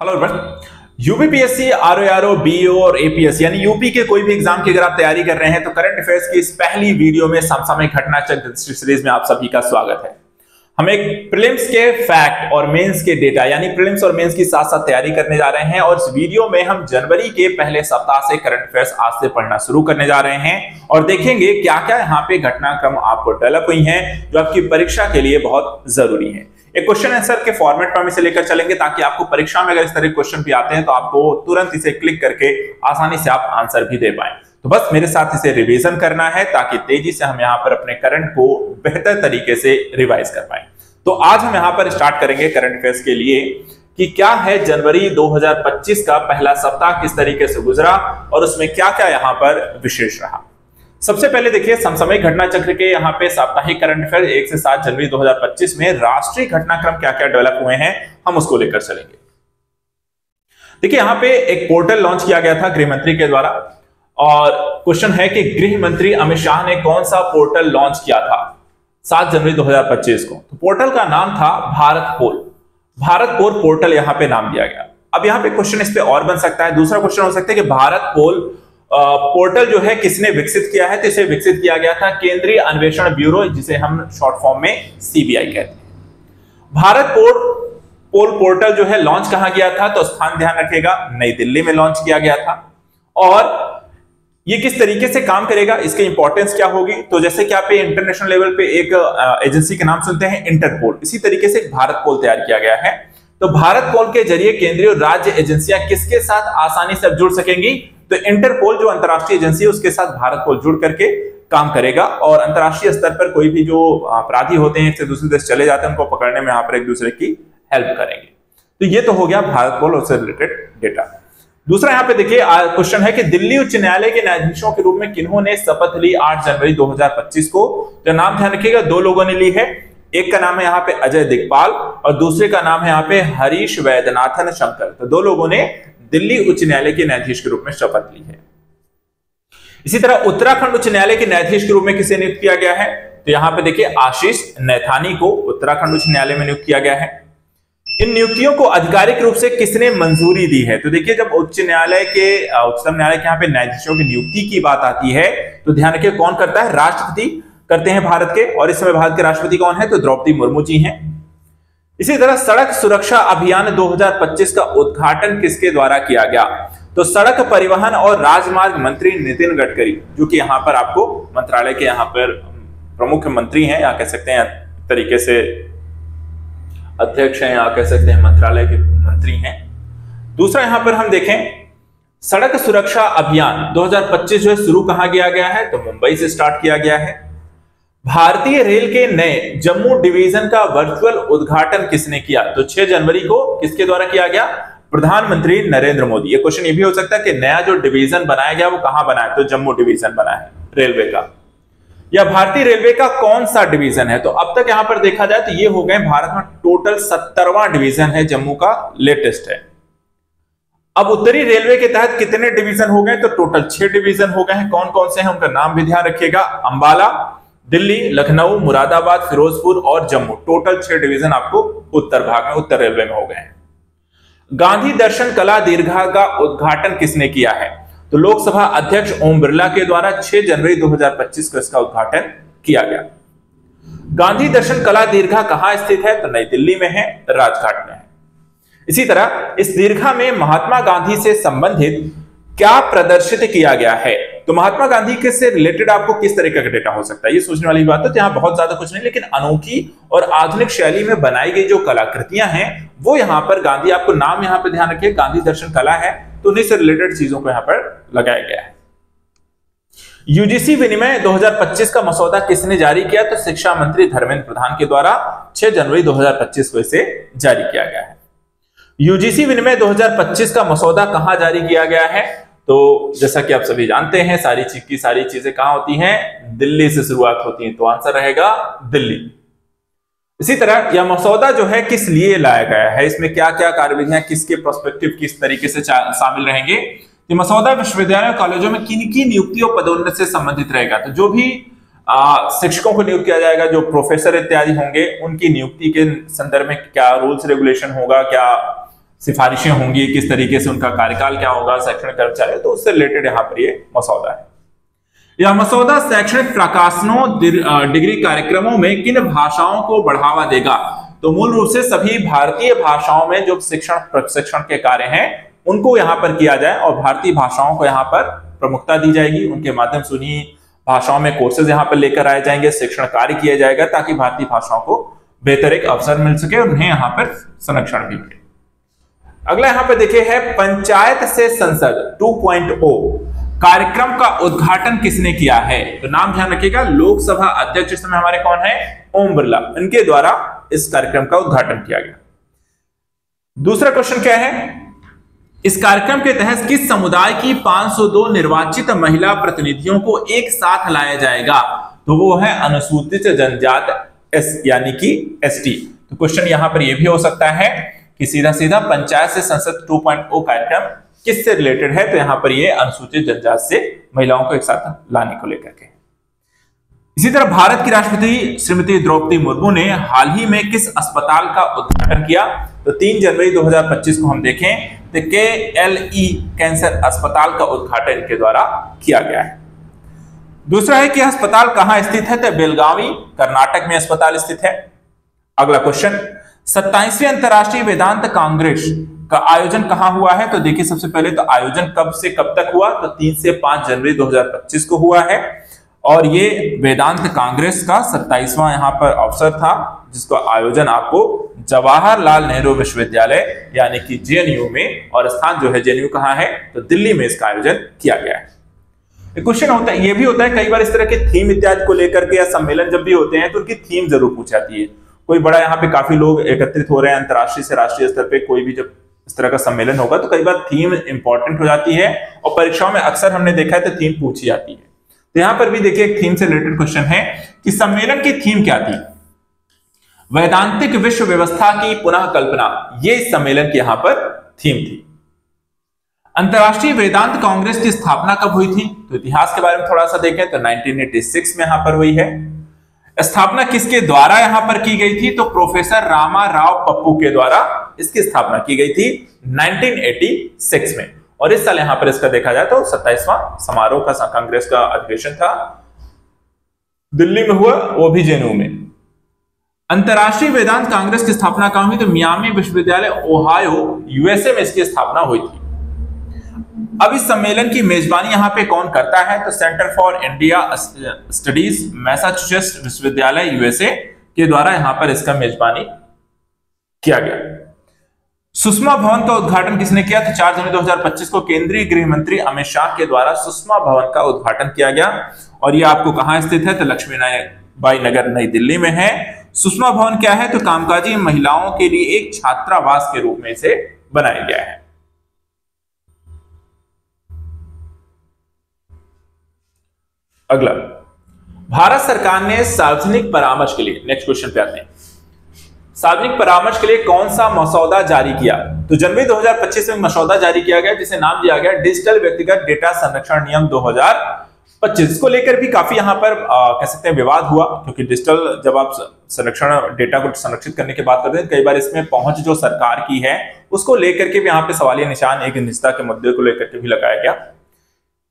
Hello everyone. UPPSC, RORO, BEO और APS यानी UP के कोई भी एग्जाम की अगर आप तैयारी कर रहे हैं तो करंट अफेयर्स की इस पहली वीडियो में समसामयिक घटना चक्र सीरीज में आप सभी का स्वागत है। हम एक प्रीलिम्स के फैक्ट और मेंस के डेटा यानी प्रीलिम्स और मेंस की साथ साथ तैयारी करने जा रहे हैं और इस वीडियो में हम जनवरी के पहले सप्ताह से करंट अफेयर्स आज से पढ़ना शुरू करने जा रहे हैं और देखेंगे क्या क्या यहाँ पे घटनाक्रम आपको डेवलप हुई हैं जो आपकी परीक्षा के लिए बहुत जरूरी है। एक क्वेश्चन आंसर के फॉर्मेट पर हम इसे लेकर चलेंगे ताकि आपको परीक्षा में अगर इस तरह के क्वेश्चन भी आते हैं तो आपको तुरंत इसे क्लिक करके आसानी से आप आंसर भी दे पाएं। तो बस मेरे साथ इसे रिवीजन करना है ताकि तेजी से हम यहाँ पर अपने करंट को बेहतर तरीके से रिवाइज कर पाए। तो आज हम यहाँ पर स्टार्ट करेंगे करंट अफेयर्स के लिए कि क्या है जनवरी 2025 का पहला सप्ताह किस तरीके से गुजरा और उसमें क्या क्या यहाँ पर विशेष रहा। सबसे पहले देखिए समसामयिक घटना चक्र के यहाँ पे साप्ताहिक करंट अफेयर 1 से 7 जनवरी 2025 में राष्ट्रीय घटनाक्रम क्या क्या डेवलप हुए हैं हम उसको लेकर चलेंगे। देखिए यहाँ पे एक पोर्टल लॉन्च किया गया था गृह मंत्री के द्वारा और क्वेश्चन है कि गृह मंत्री अमित शाह ने कौन सा पोर्टल लॉन्च किया था 7 जनवरी 2025 को। तो पोर्टल का नाम था भारत पोल पोर्टल यहाँ पे नाम दिया गया। अब यहाँ पे क्वेश्चन इस पे और बन सकता है। दूसरा क्वेश्चन हो सकता है कि भारत पोल पोर्टल जो है किसने विकसित किया है। तो इसे विकसित किया गया था केंद्रीय अन्वेषण ब्यूरो जिसे हम शॉर्ट फॉर्म में सीबीआई कहते हैं। भारत पोल पोर्टल जो है लॉन्च कहां गया था तो स्थान ध्यान रखिएगा नई दिल्ली में लॉन्च किया गया था। और ये किस तरीके से काम करेगा, इसकी इंपॉर्टेंस क्या होगी, तो जैसे कि आप इंटरनेशनल लेवल पे एक एजेंसी के नाम सुनते हैं इंटरपोल, इसी तरीके से भारत पोल तैयार किया गया है। तो भारत पोल के जरिए केंद्रीय और राज्य एजेंसियां किसके साथ आसानी से जुड़ सकेंगी, तो इंटरपोल जो अंतरराष्ट्रीय एजेंसी है उसके साथ भारत पोल जुड़ करके काम करेगा और अंतरराष्ट्रीय स्तर पर कोई भी जो अपराधी होते हैं एक से दूसरे देश चले जाते हैं उनको पकड़ने में यहाँ पर एक दूसरे की हेल्प करेंगे। तो ये तो हो गया भारत पोल और उससे रिलेटेड डेटा। दूसरा यहाँ पे देखिए क्वेश्चन है कि दिल्ली उच्च न्यायालय के न्यायाधीशों के रूप में किन्होंने शपथ ली 8 जनवरी 2025 को। तो नाम ध्यान रखिएगा, दो लोगों ने ली है। एक का नाम है यहाँ पे अजय दिगपाल और दूसरे का नाम है यहाँ पे हरीश वैद्यनाथन शंकर। तो दो लोगों ने दिल्ली उच्च न्यायालय के न्यायाधीश के रूप में शपथ ली है। इसी तरह उत्तराखंड उच्च न्यायालय के न्यायाधीश के रूप में किसे नियुक्त किया गया है, तो यहाँ पे देखिए आशीष नैथानी को उत्तराखंड उच्च न्यायालय में नियुक्त किया गया है। इन नियुक्तियों को आधिकारिक रूप से किसने मंजूरी दी है, तो देखिए जब उच्चतम न्यायालय के यहाँ पे न्यायाधीशों की नियुक्ति की बात आती है तो ध्यान रखिए कौन करता है, राष्ट्रपति करते हैं भारत के। और इस समय भारत के राष्ट्रपति कौन है, तो द्रौपदी मुर्मू जी हैं। इसी तरह सड़क सुरक्षा अभियान 2025 का उद्घाटन किसके द्वारा किया गया, तो सड़क परिवहन और राजमार्ग मंत्री नितिन गडकरी जो कि यहाँ पर आपको मंत्रालय के यहाँ पर प्रमुख मंत्री हैं या कह सकते हैं तरीके से अध्यक्ष हैं या कह सकते हैं मंत्रालय के मंत्री हैं। दूसरा यहां पर हम देखें सड़क सुरक्षा अभियान 2025 जो है शुरू कहां किया गया है, तो मुंबई से स्टार्ट किया गया है। भारतीय रेल के नए जम्मू डिवीजन का वर्चुअल उद्घाटन किसने किया, तो 6 जनवरी को किसके द्वारा किया गया, प्रधानमंत्री नरेंद्र मोदी। ये क्वेश्चन ये भी हो सकता है कि नया जो डिवीजन बनाया गया वो कहां बना है, तो जम्मू डिवीजन बना है रेलवे का, या भारतीय रेलवे का कौन सा डिवीजन है। तो अब तक यहां पर देखा जाए तो ये हो गए भारत में टोटल 70वां डिवीजन है, जम्मू का लेटेस्ट है। अब उत्तरी रेलवे के तहत कितने डिवीजन हो गए, तो टोटल 6 डिवीजन हो गए हैं। कौन कौन से हैं उनका नाम भी ध्यान रखिएगा, अंबाला, दिल्ली, लखनऊ, मुरादाबाद, फिरोजपुर और जम्मू। टोटल 6 डिवीजन आपको उत्तर भाग में उत्तर रेलवे में हो गए हैं। गांधी दर्शन कला दीर्घा का उद्घाटन किसने किया है, तो लोकसभा अध्यक्ष ओम बिरला के द्वारा 6 जनवरी 2025 को इसका उद्घाटन किया गया। गांधी दर्शन कला दीर्घा कहां स्थित है, तो नई दिल्ली में है, राजघाट में है। इसी तरह इस दीर्घा में महात्मा गांधी से संबंधित क्या प्रदर्शित किया गया है, तो महात्मा गांधी के से रिलेटेड आपको किस तरीके का डेटा हो सकता है, ये सोचने वाली बात है। तो यहां बहुत ज्यादा कुछ नहीं लेकिन अनोखी और आधुनिक शैली में बनाई गई जो कलाकृतियां हैं वो यहां पर गांधी, आपको नाम यहां पर ध्यान रखिए गांधी दर्शन कला है, तो उन्हीं से रिलेटेड चीजों को यहां पर लगाया गया है। यूजीसी विनिमय 2025 का मसौदा किसने जारी किया, तो शिक्षा मंत्री धर्मेंद्र प्रधान के द्वारा 6 जनवरी 2025 को इसे जारी किया गया है। यूजीसी विनिमय 2025 का मसौदा कहां जारी किया गया है, तो जैसा कि आप सभी जानते हैं सारी चीजें कहां होती हैं, दिल्ली से शुरुआत होती हैं, तो आंसर रहेगा दिल्ली। इसी तरह यह मसौदा जो है किस लिए लाया गया है, इसमें क्या क्या कार्यविधियां किसके प्रोस्पेक्टिव किस तरीके से शामिल रहेंगे, तो मसौदा विश्वविद्यालय कॉलेजों में किन नियुक्तियों पदोन्नति से संबंधित रहेगा। तो जो भी शिक्षकों को नियुक्त किया जाएगा, जो प्रोफेसर इत्यादि होंगे उनकी नियुक्ति के संदर्भ में क्या रूल्स रेगुलेशन होगा, क्या सिफारिशें होंगी, किस तरीके से उनका कार्यकाल क्या होगा शैक्षणिक कर्मचारी, तो उससे रिलेटेड यहाँ पर ये मसौदा है। यह मसौदा शैक्षणिक प्रकाशनों डिग्री कार्यक्रमों में किन भाषाओं को बढ़ावा देगा? तो मूल रूप से सभी भारतीय भाषाओं में जो शिक्षण प्रशिक्षण के कार्य हैं उनको यहाँ पर किया जाए और भारतीय भाषाओं को यहाँ पर प्रमुखता दी जाएगी। उनके माध्यम से उन्हीं भाषाओं में कोर्सेज यहाँ पर लेकर आए जाएंगे, शिक्षण कार्य किया जाएगा ताकि भारतीय भाषाओं को बेहतर एक अवसर मिल सके और उन्हें यहाँ पर संरक्षण भी मिले। अगला यहाँ पे देखिए है पंचायत से संसद 2.0 कार्यक्रम का उद्घाटन किसने किया है? तो नाम ध्यान रखिएगा, लोकसभा अध्यक्ष इस समय हमारे कौन है? ओम बिरला, इनके द्वारा इस कार्यक्रम का उद्घाटन किया गया। दूसरा क्वेश्चन क्या है? इस कार्यक्रम के तहत किस समुदाय की 502 निर्वाचित महिला प्रतिनिधियों को एक साथ लाया जाएगा? तो वो है अनुसूचित जनजाति एस यानी कि एसटी। तो क्वेश्चन यहां पर यह भी हो सकता है कि सीधा सीधा पंचायत से संसद 2.0 कार्यक्रम किससे रिलेटेड है? तो यहां पर ये अनुसूचित जनजाति से महिलाओं को एक साथ लाने को लेकर के। इसी तरह भारत की राष्ट्रपति श्रीमती द्रौपदी मुर्मू ने हाल ही में किस अस्पताल का उद्घाटन किया? तो 3 जनवरी 2025 को हम देखें तो KLE कैंसर अस्पताल का उद्घाटन इनके द्वारा किया गया है। दूसरा है कि अस्पताल कहां स्थित है? तो बेलगावी कर्नाटक में अस्पताल स्थित है। अगला क्वेश्चन, 27वीं अंतरराष्ट्रीय वेदांत कांग्रेस का आयोजन कहां हुआ है? तो देखिए सबसे पहले तो आयोजन कब से कब तक हुआ? तो 3 से 5 जनवरी 2025 को हुआ है और ये वेदांत कांग्रेस का 27वां यहाँ पर अवसर था जिसका आयोजन आपको जवाहरलाल नेहरू विश्वविद्यालय यानी कि JNU में, और स्थान जो है JNU कहाँ है? तो दिल्ली में इसका आयोजन किया गया है। एक क्वेश्चन होता है, ये भी होता है कई बार इस तरह के थीम इत्यादि को लेकर के या सम्मेलन जब भी होते हैं तो उनकी थीम जरूर पूछी जाती है। कोई बड़ा यहाँ पे काफी लोग एकत्रित हो रहे हैं अंतरराष्ट्रीय से राष्ट्रीय स्तर पे, कोई भी जब इस तरह का सम्मेलन होगा तो कई बार थीम इंपॉर्टेंट हो जाती है और परीक्षाओं में अक्सर हमने देखा है तो थीम पूछी जाती है। तो यहां पर भी देखिए एक थीम से रिलेटेड क्वेश्चन है कि सम्मेलन की थीम क्या थी? वैदांतिक विश्व व्यवस्था की पुनः कल्पना, ये इस सम्मेलन की यहां पर थीम थी। अंतरराष्ट्रीय वेदांत कांग्रेस की स्थापना कब हुई थी? तो इतिहास के बारे में थोड़ा सा देखें तो 1986 में यहां पर हुई है। स्थापना किसके द्वारा यहां पर की गई थी? तो प्रोफेसर रामा राव पप्पू के द्वारा इसकी स्थापना की गई थी 1986 में। और इस साल यहां पर इसका देखा जाए तो 27वां समारोह का कांग्रेस का अधिवेशन था, दिल्ली में हुआ, वो भी JNU में। अंतरराष्ट्रीय वेदांत कांग्रेस की स्थापना कहां हुई? तो मियामी विश्वविद्यालय ओहायो USA में इसकी स्थापना हुई थी। अब इस सम्मेलन की मेजबानी यहां पे कौन करता है? तो centre for India studies Massachusetts विश्वविद्यालय USA के द्वारा यहां पर इसका मेजबानी किया गया। सुषमा भवन का उद्घाटन किसने किया? तो 4 जनवरी 2025 को केंद्रीय गृह मंत्री अमित शाह के द्वारा सुषमा भवन का उद्घाटन किया गया और यह आपको कहां स्थित है? तो लक्ष्मीबाई नगर नई दिल्ली में है। सुषमा भवन क्या है? तो कामकाजी महिलाओं के लिए एक छात्रावास के रूप में इसे बनाया गया है। अगला, भारत सरकार ने सार्वजनिक परामर्श के लिए, नेक्स्ट क्वेश्चन पे आते हैं, सार्वजनिक परामर्श के लिए कौन सा मसौदा जारी किया? तो जनवरी 2025 में मसौदा जारी किया गया जिसे नाम दिया गया डिजिटल व्यक्तिगत डेटा संरक्षण नियम 2025। इसको लेकर भी काफी यहां पर कह सकते हैं विवाद हुआ, क्योंकि डिजिटल जब आप संरक्षण डेटा को संरक्षित करने की बात करते हैं कई बार इसमें पहुंच जो सरकार की है उसको लेकर के भी यहाँ पे सवालिया निशान, एक निजता के मुद्दे को लेकर के भी लगाया गया।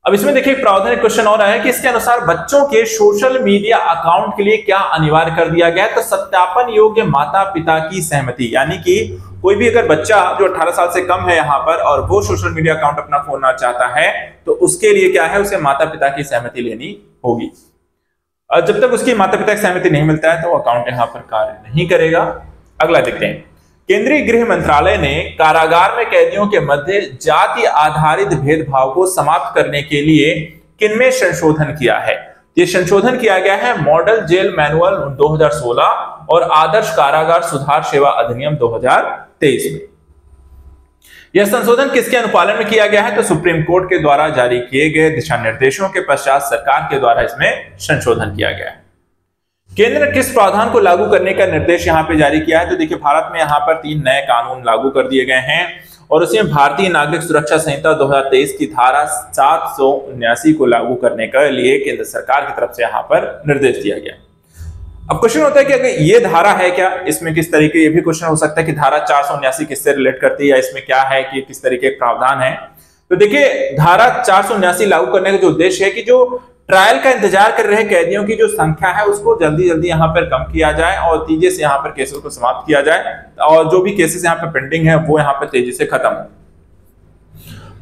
अब इसमें देखिए प्रावधान क्वेश्चन और है कि इसके अनुसार बच्चों के सोशल मीडिया अकाउंट के लिए क्या अनिवार्य कर दिया गया है? तो सत्यापन योग्य माता पिता की सहमति, यानी कि कोई भी अगर बच्चा जो 18 साल से कम है यहाँ पर और वो सोशल मीडिया अकाउंट अपना खोलना चाहता है तो उसके लिए क्या है, उसे माता पिता की सहमति लेनी होगी। और जब तक उसकी माता पिता की सहमति नहीं मिलता है तो अकाउंट यहाँ पर कार्य नहीं करेगा। अगला देखते हैं, केंद्रीय गृह मंत्रालय ने कारागार में कैदियों के मध्य जाति आधारित भेदभाव को समाप्त करने के लिए किनमें संशोधन किया है? ये संशोधन किया गया है मॉडल जेल मैनुअल 2016 और आदर्श कारागार सुधार सेवा अधिनियम 2023 में। यह संशोधन किसके अनुपालन में किया गया है? तो सुप्रीम कोर्ट के द्वारा जारी किए गए दिशा निर्देशों के पश्चात सरकार के द्वारा इसमें संशोधन किया गया है। केंद्र ने किस प्रावधान को लागू करने का निर्देश यहाँ पे जारी किया है? तो देखिए भारत में यहाँ पर 3 नए कानून लागू कर दिए गए हैं और उसमें भारतीय नागरिक सुरक्षा संहिता 2023 की धारा 779 को लागू करने के लिए केंद्र सरकार की तरफ से यहाँ पर निर्देश दिया गया। अब क्वेश्चन होता है कि अगर ये धारा है क्या, इसमें किस तरीके, ये भी क्वेश्चन हो सकता है कि धारा 479 किससे रिलेट करती है या इसमें क्या है कि किस तरीके का प्रावधान है। तो देखिए धारा 479 लागू करने का जो उद्देश्य है कि जो ट्रायल का इंतजार कर रहे कैदियों की जो संख्या है उसको जल्दी जल्दी यहाँ पर कम किया जाए और तेजी से यहाँ पर केसों को समाप्त किया जाए और जो भी केसेस यहाँ पर पेंडिंग है वो यहाँ पर तेजी से खत्म हो।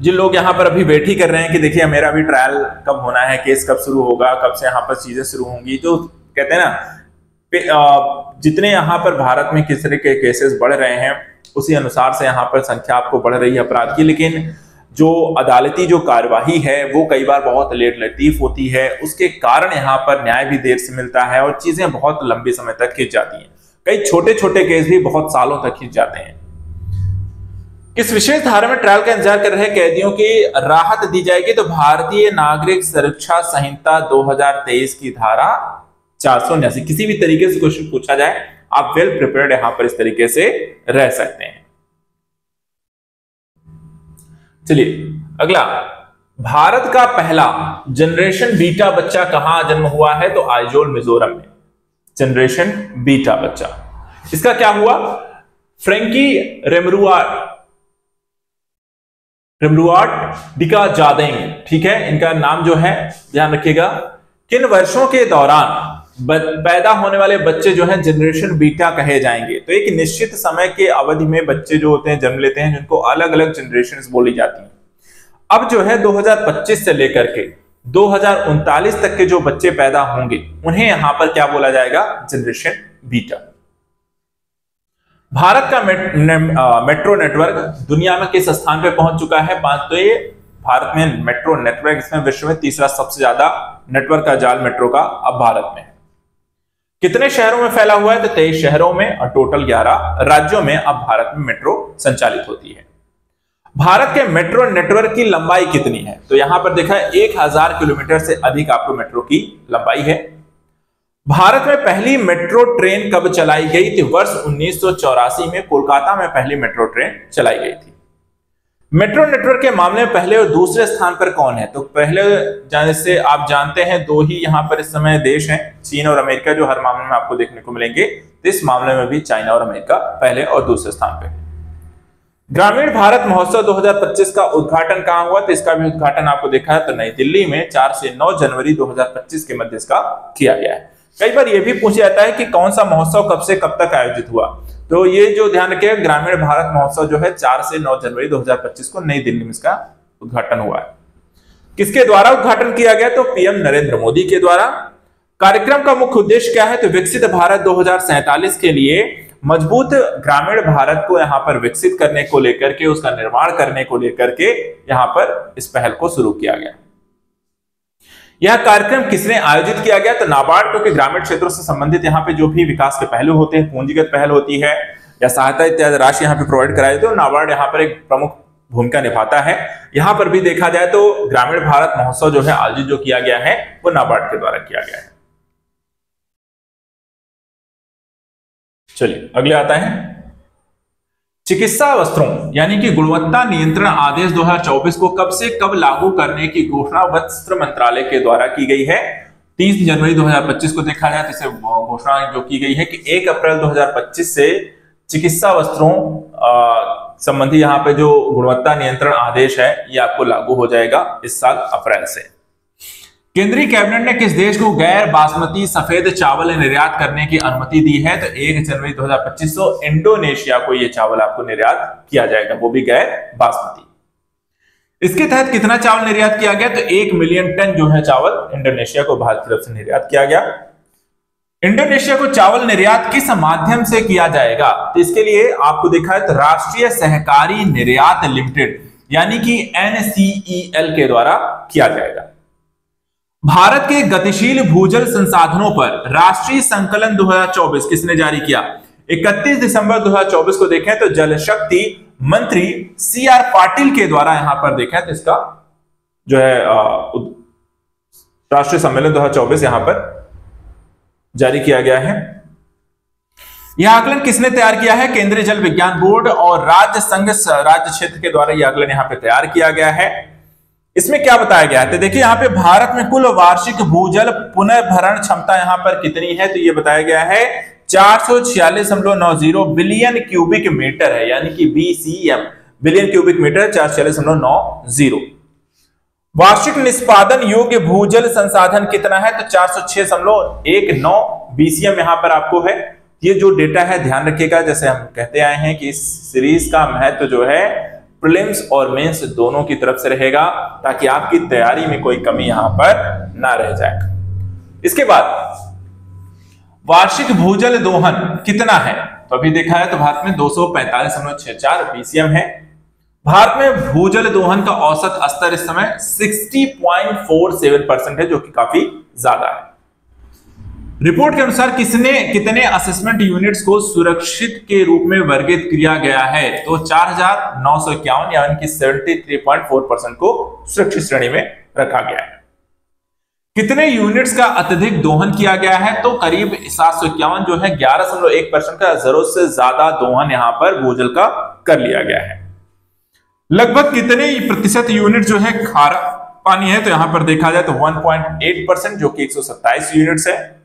जिन लोग यहाँ पर अभी वेट ही कर रहे हैं कि देखिए मेरा भी ट्रायल कब होना है, केस कब शुरू होगा, कब से यहाँ पर चीजें शुरू होंगी, जो कहते हैं ना जितने यहाँ पर भारत में किस तरह के केसेस बढ़ रहे हैं उसी अनुसार से यहाँ पर संख्या आपको बढ़ रही है अपराध की, लेकिन जो अदालती जो कार्यवाही है वो कई बार बहुत लेट लतीफ होती है, उसके कारण यहाँ पर न्याय भी देर से मिलता है और चीजें बहुत लंबे समय तक खिंच जाती हैं। कई छोटे छोटे केस भी बहुत सालों तक खिंच जाते हैं। इस विशेष धारा में ट्रायल का इंतजार कर रहे कैदियों की राहत दी जाएगी। तो भारतीय नागरिक सुरक्षा संहिता 2023 की धारा 479, किसी भी तरीके से क्वेश्चन पूछा जाए आप वेल प्रिपेयर्ड यहां पर इस तरीके से रह सकते हैं। चलिए अगला, भारत का पहला जनरेशन बीटा बच्चा कहां जन्म हुआ है? तो आइजोल मिजोरम में जनरेशन बीटा बच्चा। इसका क्या हुआ? फ्रेंकी रेमरुआट डिका जादेंग, ठीक है, इनका नाम जो है ध्यान रखिएगा। किन वर्षों के दौरान पैदा होने वाले बच्चे जो हैं जनरेशन बीटा कहे जाएंगे? तो एक निश्चित समय के अवधि में बच्चे जो होते हैं जन्म लेते हैं जिनको अलग अलग जनरेशन बोली जाती हैं। अब जो है 2025 से लेकर के 2039 तक के जो बच्चे पैदा होंगे उन्हें यहां पर क्या बोला जाएगा? Generation beta. भारत का मेट्रो नेटवर्क दुनिया में किस स्थान पे पहुंच चुका है? तो ये भारत में मेट्रो नेटवर्क, इसमें विश्व में तीसरा सबसे ज्यादा नेटवर्क का जाल मेट्रो का अब भारत में है। कितने शहरों में फैला हुआ है? तो 23 शहरों में और टोटल 11 राज्यों में अब भारत में मेट्रो संचालित होती है। भारत के मेट्रो नेटवर्क की लंबाई कितनी है? तो यहां पर देखा 1000 किलोमीटर से अधिक आपको मेट्रो की लंबाई है। भारत में पहली मेट्रो ट्रेन कब चलाई गई थी? वर्ष 1984 में कोलकाता में पहली मेट्रो ट्रेन चलाई गई थी। मेट्रो नेटवर्क के मामले में पहले और दूसरे स्थान पर कौन है? तो पहले जैसे आप जानते हैं दो ही यहां पर इस समय देश हैं, चीन और अमेरिका, जो हर मामले में आपको देखने को मिलेंगे। तो इस मामले में भी चाइना और अमेरिका पहले और दूसरे स्थान पर। ग्रामीण भारत महोत्सव 2025 का उद्घाटन कहां हुआ? तो इसका भी उद्घाटन आपको देखा है तो नई दिल्ली में 4 से 9 जनवरी 2025 के मध्य इसका किया गया है। कई बार यह भी पूछा जाता है कि कौन सा महोत्सव कब से कब तक आयोजित हुआ? तो ये जो ध्यान रखिएगा, ग्रामीण भारत महोत्सव जो है 4 से 9 जनवरी 2025 को नई दिल्ली में इसका उद्घाटन हुआ है। किसके द्वारा उद्घाटन किया गया? तो पीएम नरेंद्र मोदी के द्वारा। कार्यक्रम का मुख्य उद्देश्य क्या है? तो विकसित भारत 2047 के लिए मजबूत ग्रामीण भारत को यहां पर विकसित करने को लेकर के, उसका निर्माण करने को लेकर के यहां पर इस पहल को शुरू किया गया। यह कार्यक्रम किसने आयोजित किया गया? तो नाबार्ड, क्योंकि ग्रामीण क्षेत्रों से संबंधित यहाँ पे जो भी विकास के पहलू होते हैं, पूंजीगत पहल होती है या सहायता इत्यादि राशि यहाँ पे प्रोवाइड कराई जाती है, तो नाबार्ड यहाँ पर एक प्रमुख भूमिका निभाता है। यहाँ पर भी देखा जाए तो ग्रामीण भारत महोत्सव जो है आयोजित जो किया गया है वो नाबार्ड के द्वारा किया गया है। चलिए अगले आता है चिकित्सा वस्त्रों यानी कि गुणवत्ता नियंत्रण आदेश 2024 को कब से कब लागू करने की घोषणा वस्त्र मंत्रालय के द्वारा की गई है? 30 जनवरी 2025 को देखा जाए तो इसे घोषणा जो की गई है कि 1 अप्रैल 2025 से चिकित्सा वस्त्रों संबंधी यहाँ पे जो गुणवत्ता नियंत्रण आदेश है ये आपको लागू हो जाएगा इस साल अप्रैल से। केंद्रीय कैबिनेट ने किस देश को गैर बासमती सफेद चावल निर्यात करने की अनुमति दी है? तो 1 जनवरी 2025 को इंडोनेशिया को यह चावल आपको निर्यात किया जाएगा, वो भी गैर बासमती। इसके तहत कितना चावल निर्यात किया गया? तो 1 मिलियन टन जो है चावल इंडोनेशिया को भारत की तरफ से निर्यात किया गया। इंडोनेशिया को चावल निर्यात किस माध्यम से किया जाएगा? तो इसके लिए आपको देखा है तो राष्ट्रीय सहकारी निर्यात लिमिटेड यानी कि NCEL के द्वारा किया जाएगा। भारत के गतिशील भूजल संसाधनों पर राष्ट्रीय संकलन 2024 किसने जारी किया? 31 दिसंबर 2024 को देखें तो जल शक्ति मंत्री CR पाटिल के द्वारा यहां पर देखें तो इसका जो है राष्ट्रीय सम्मेलन 2024 यहां पर जारी किया गया है। यह आकलन किसने तैयार किया है? केंद्रीय जल विज्ञान बोर्ड और राज्य संघ राज्य क्षेत्र के द्वारा यह आकलन यहां पर तैयार किया गया है। इसमें क्या बताया गया है, तो देखिए यहां पे भारत में कुल वार्षिक भूजल पुनर्भरण क्षमता यहां पर कितनी है, तो ये बताया गया है 446.90 बिलियन क्यूबिक मीटर है, यानी कि BCM बिलियन क्यूबिक मीटर 446.90। वार्षिक निष्पादन योग्य भूजल संसाधन कितना है, तो 406.19 BCM यहां पर आपको है। ये जो डेटा है ध्यान रखिएगा, जैसे हम कहते आए हैं कि इस सीरीज का महत्व जो है प्रीलिम्स और मेंस दोनों की तरफ से रहेगा, ताकि आपकी तैयारी में कोई कमी यहां पर ना रह जाए। इसके बाद वार्षिक भूजल दोहन कितना है, तो अभी देखा है तो भारत में 245.64 BCM है। भारत में भूजल दोहन का औसत स्तर इस समय 60.47% है, जो कि काफी ज्यादा है। रिपोर्ट के अनुसार कितने असेसमेंट यूनिट्स को सुरक्षित के रूप में वर्गीकृत किया गया है, तो 4,951 यानी कि 73.4% को सुरक्षित श्रेणी में रखा गया है। कितने यूनिट्स का अत्यधिक दोहन किया गया है, तो करीब 751 जो है 11.1% का जरूरत से ज्यादा दोहन यहां पर भूजल का कर लिया गया है। लगभग कितने प्रतिशत यूनिट जो है खारा पानी है, तो यहां पर देखा जाए तो 1.8% जो कि 127 यूनिट्स है।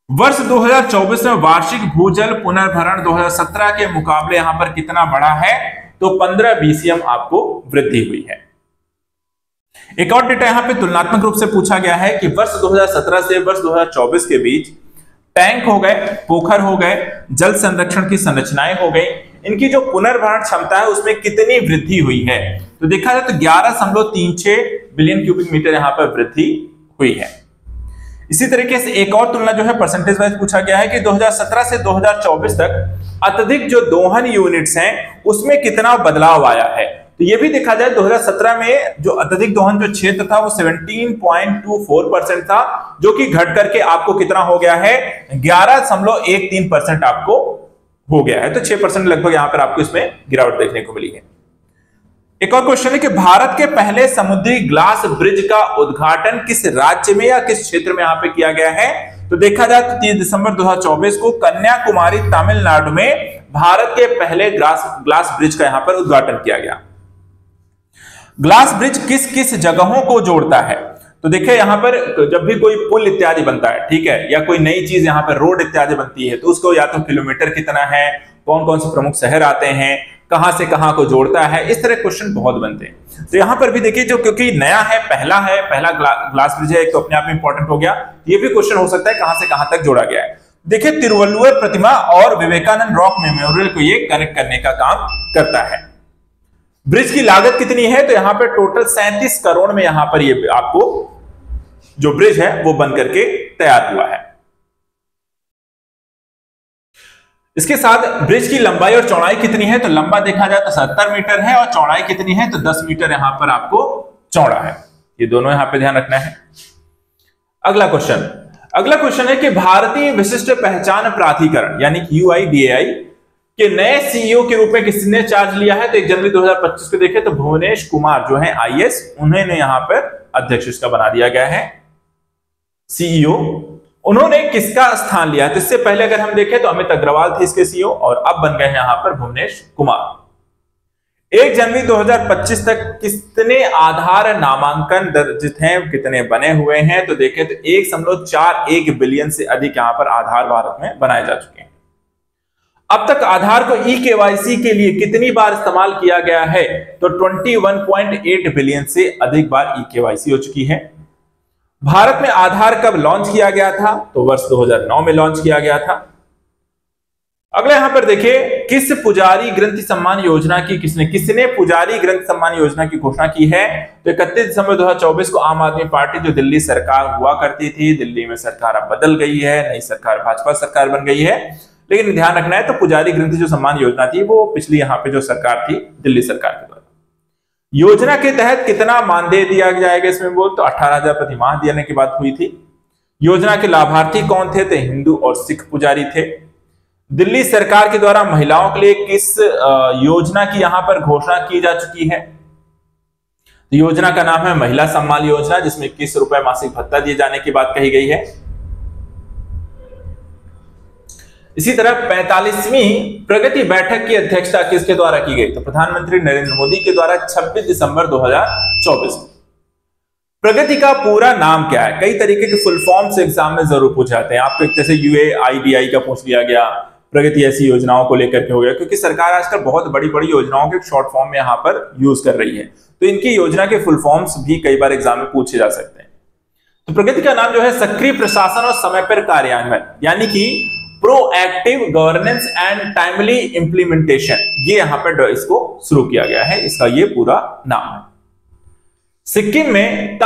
वर्ष 2024 में वार्षिक भूजल पुनर्भरण 2017 के मुकाबले यहां पर कितना बढ़ा है, तो 15 BCM आपको वृद्धि हुई है। एक और डेटा यहां पे तुलनात्मक रूप से पूछा गया है कि वर्ष 2017 से वर्ष 2024 के बीच टैंक हो गए, पोखर हो गए, जल संरक्षण की संरचनाएं हो गई, इनकी जो पुनर्भरण क्षमता है उसमें कितनी वृद्धि हुई है, तो देखा जाए तो 11.36 बिलियन क्यूबिक मीटर यहां पर वृद्धि हुई है। इसी तरीके से एक और तुलना जो है परसेंटेज वाइज पूछा गया है कि 2017 से 2024 तक अत्यधिक जो दोहन यूनिट्स हैं उसमें कितना बदलाव आया है, तो ये भी देखा जाए 2017 में जो अत्यधिक दोहन जो क्षेत्र था वो 17.24% था, जो कि घट करके आपको कितना हो गया है 11.13% आपको हो गया है, तो 6% लगभग यहां पर आपको इसमें गिरावट देखने को मिली है। एक और क्वेश्चन है कि भारत के पहले समुद्री ग्लास ब्रिज का उद्घाटन किस राज्य में या किस क्षेत्र में यहां पे किया गया है, तो देखा जाए तो 30 दिसंबर 2024 को कन्याकुमारी तमिलनाडु में भारत के पहले ग्लास ब्रिज का यहां पर उद्घाटन किया गया। ग्लास ब्रिज किस किस जगहों को जोड़ता है, तो देखिए यहां पर जब भी कोई पुल इत्यादि बनता है, ठीक है, या कोई नई चीज यहां पर रोड इत्यादि बनती है, तो उसको या तो किलोमीटर कितना है, कौन कौन से प्रमुख शहर आते हैं, कहां से कहां को जोड़ता है, इस तरह क्वेश्चन बहुत बनते हैं। तो यहां पर भी देखिए जो क्योंकि नया है, पहला ग्लास ब्रिज है, एक तो अपने आप में इंपॉर्टेंट हो गया, ये भी क्वेश्चन हो सकता है कहां से कहां तक जोड़ा गया है। देखिए तिरुवल्लुवर प्रतिमा और विवेकानंद रॉक मेमोरियल को ये कनेक्ट करने का काम करता है। ब्रिज की लागत कितनी है, तो यहां पर टोटल 37 करोड़ में यहां पर ये आपको जो ब्रिज है वो बन करके तैयार हुआ है। इसके साथ ब्रिज की लंबाई और चौड़ाई कितनी है, तो लंबा देखा जाए तो 70 मीटर है और चौड़ाई कितनी है, तो 10 मीटर यहां पर आपको चौड़ा है। ये दोनों यहां पे ध्यान रखना है। अगला क्वेश्चन है कि भारतीय विशिष्ट पहचान प्राधिकरण यानी कि UIDAI के नए CEO के रूप में किसने चार्ज लिया है, तो 1 जनवरी 2025 को देखें तो भुवनेश कुमार जो है IS, उन्हें यहां पर अध्यक्ष इसका बना दिया गया है CEO। उन्होंने किसका स्थान लिया, तो इससे पहले अगर हम देखें तो अमित अग्रवाल थे इसके CEO और अब बन गए हैं यहां पर भुवनेश कुमार। 1 जनवरी 2025 तक कितने आधार नामांकन दर्जित हैं, कितने बने हुए हैं, तो देखें तो 1.41 बिलियन से अधिक यहां पर आधार भारत में बनाए जा चुके हैं। अब तक आधार को eKYC के लिए कितनी बार इस्तेमाल किया गया है, तो 21.8 बिलियन से अधिक बार eKYC हो चुकी है। भारत में आधार कब लॉन्च किया गया था, तो वर्ष 2009 में लॉन्च किया गया था। अगला यहां पर देखिए किस पुजारी ग्रंथ सम्मान योजना की किसने पुजारी ग्रंथ सम्मान योजना की घोषणा की है, तो 31 दिसंबर 2024 को आम आदमी पार्टी जो दिल्ली सरकार हुआ करती थी, दिल्ली में सरकार अब बदल गई है, नई सरकार भाजपा सरकार बन गई है, लेकिन ध्यान रखना है तो पुजारी ग्रंथ जो सम्मान योजना थी वो पिछली यहां पे जो सरकार थी दिल्ली सरकार के द्वारा। योजना के तहत कितना मानदेय दिया जाएगा इसमें बोल, तो 18,000 प्रति माह देने की बात हुई थी। योजना के लाभार्थी कौन थे, तो हिंदू और सिख पुजारी थे। दिल्ली सरकार के द्वारा महिलाओं के लिए किस योजना की यहां पर घोषणा की जा चुकी है, योजना का नाम है महिला सम्मान योजना, जिसमें 21 रुपए मासिक भत्ता दिए जाने की बात कही गई है। इसी तरह 45वीं प्रगति बैठक की अध्यक्षता किसके द्वारा की गई? तो प्रधानमंत्री नरेंद्र मोदी के द्वारा 26 दिसंबर 2024। प्रगति का पूरा नाम क्या है? कई तरीके के फुल फॉर्म्स एग्जाम में जरूर पूछे जाते हैं आपको। जैसे UAIDI का पूछ लिया गया, प्रगति ऐसी योजनाओं को लेकर के हो गया, क्योंकि सरकार आजकल बहुत बड़ी बड़ी योजनाओं के शॉर्ट फॉर्म में यहाँ पर यूज कर रही है, तो इनकी योजना के फुल फॉर्म्स भी कई बार एग्जाम में पूछे जा सकते हैं। तो प्रगति का नाम जो है सक्रिय प्रशासन और समय पर कार्यान्वयन, यानी कि proactive governance and timely implementation, ये यहां पर इसको शुरू किया गया है, इसका ये पूरा नाम है। सिक्किम में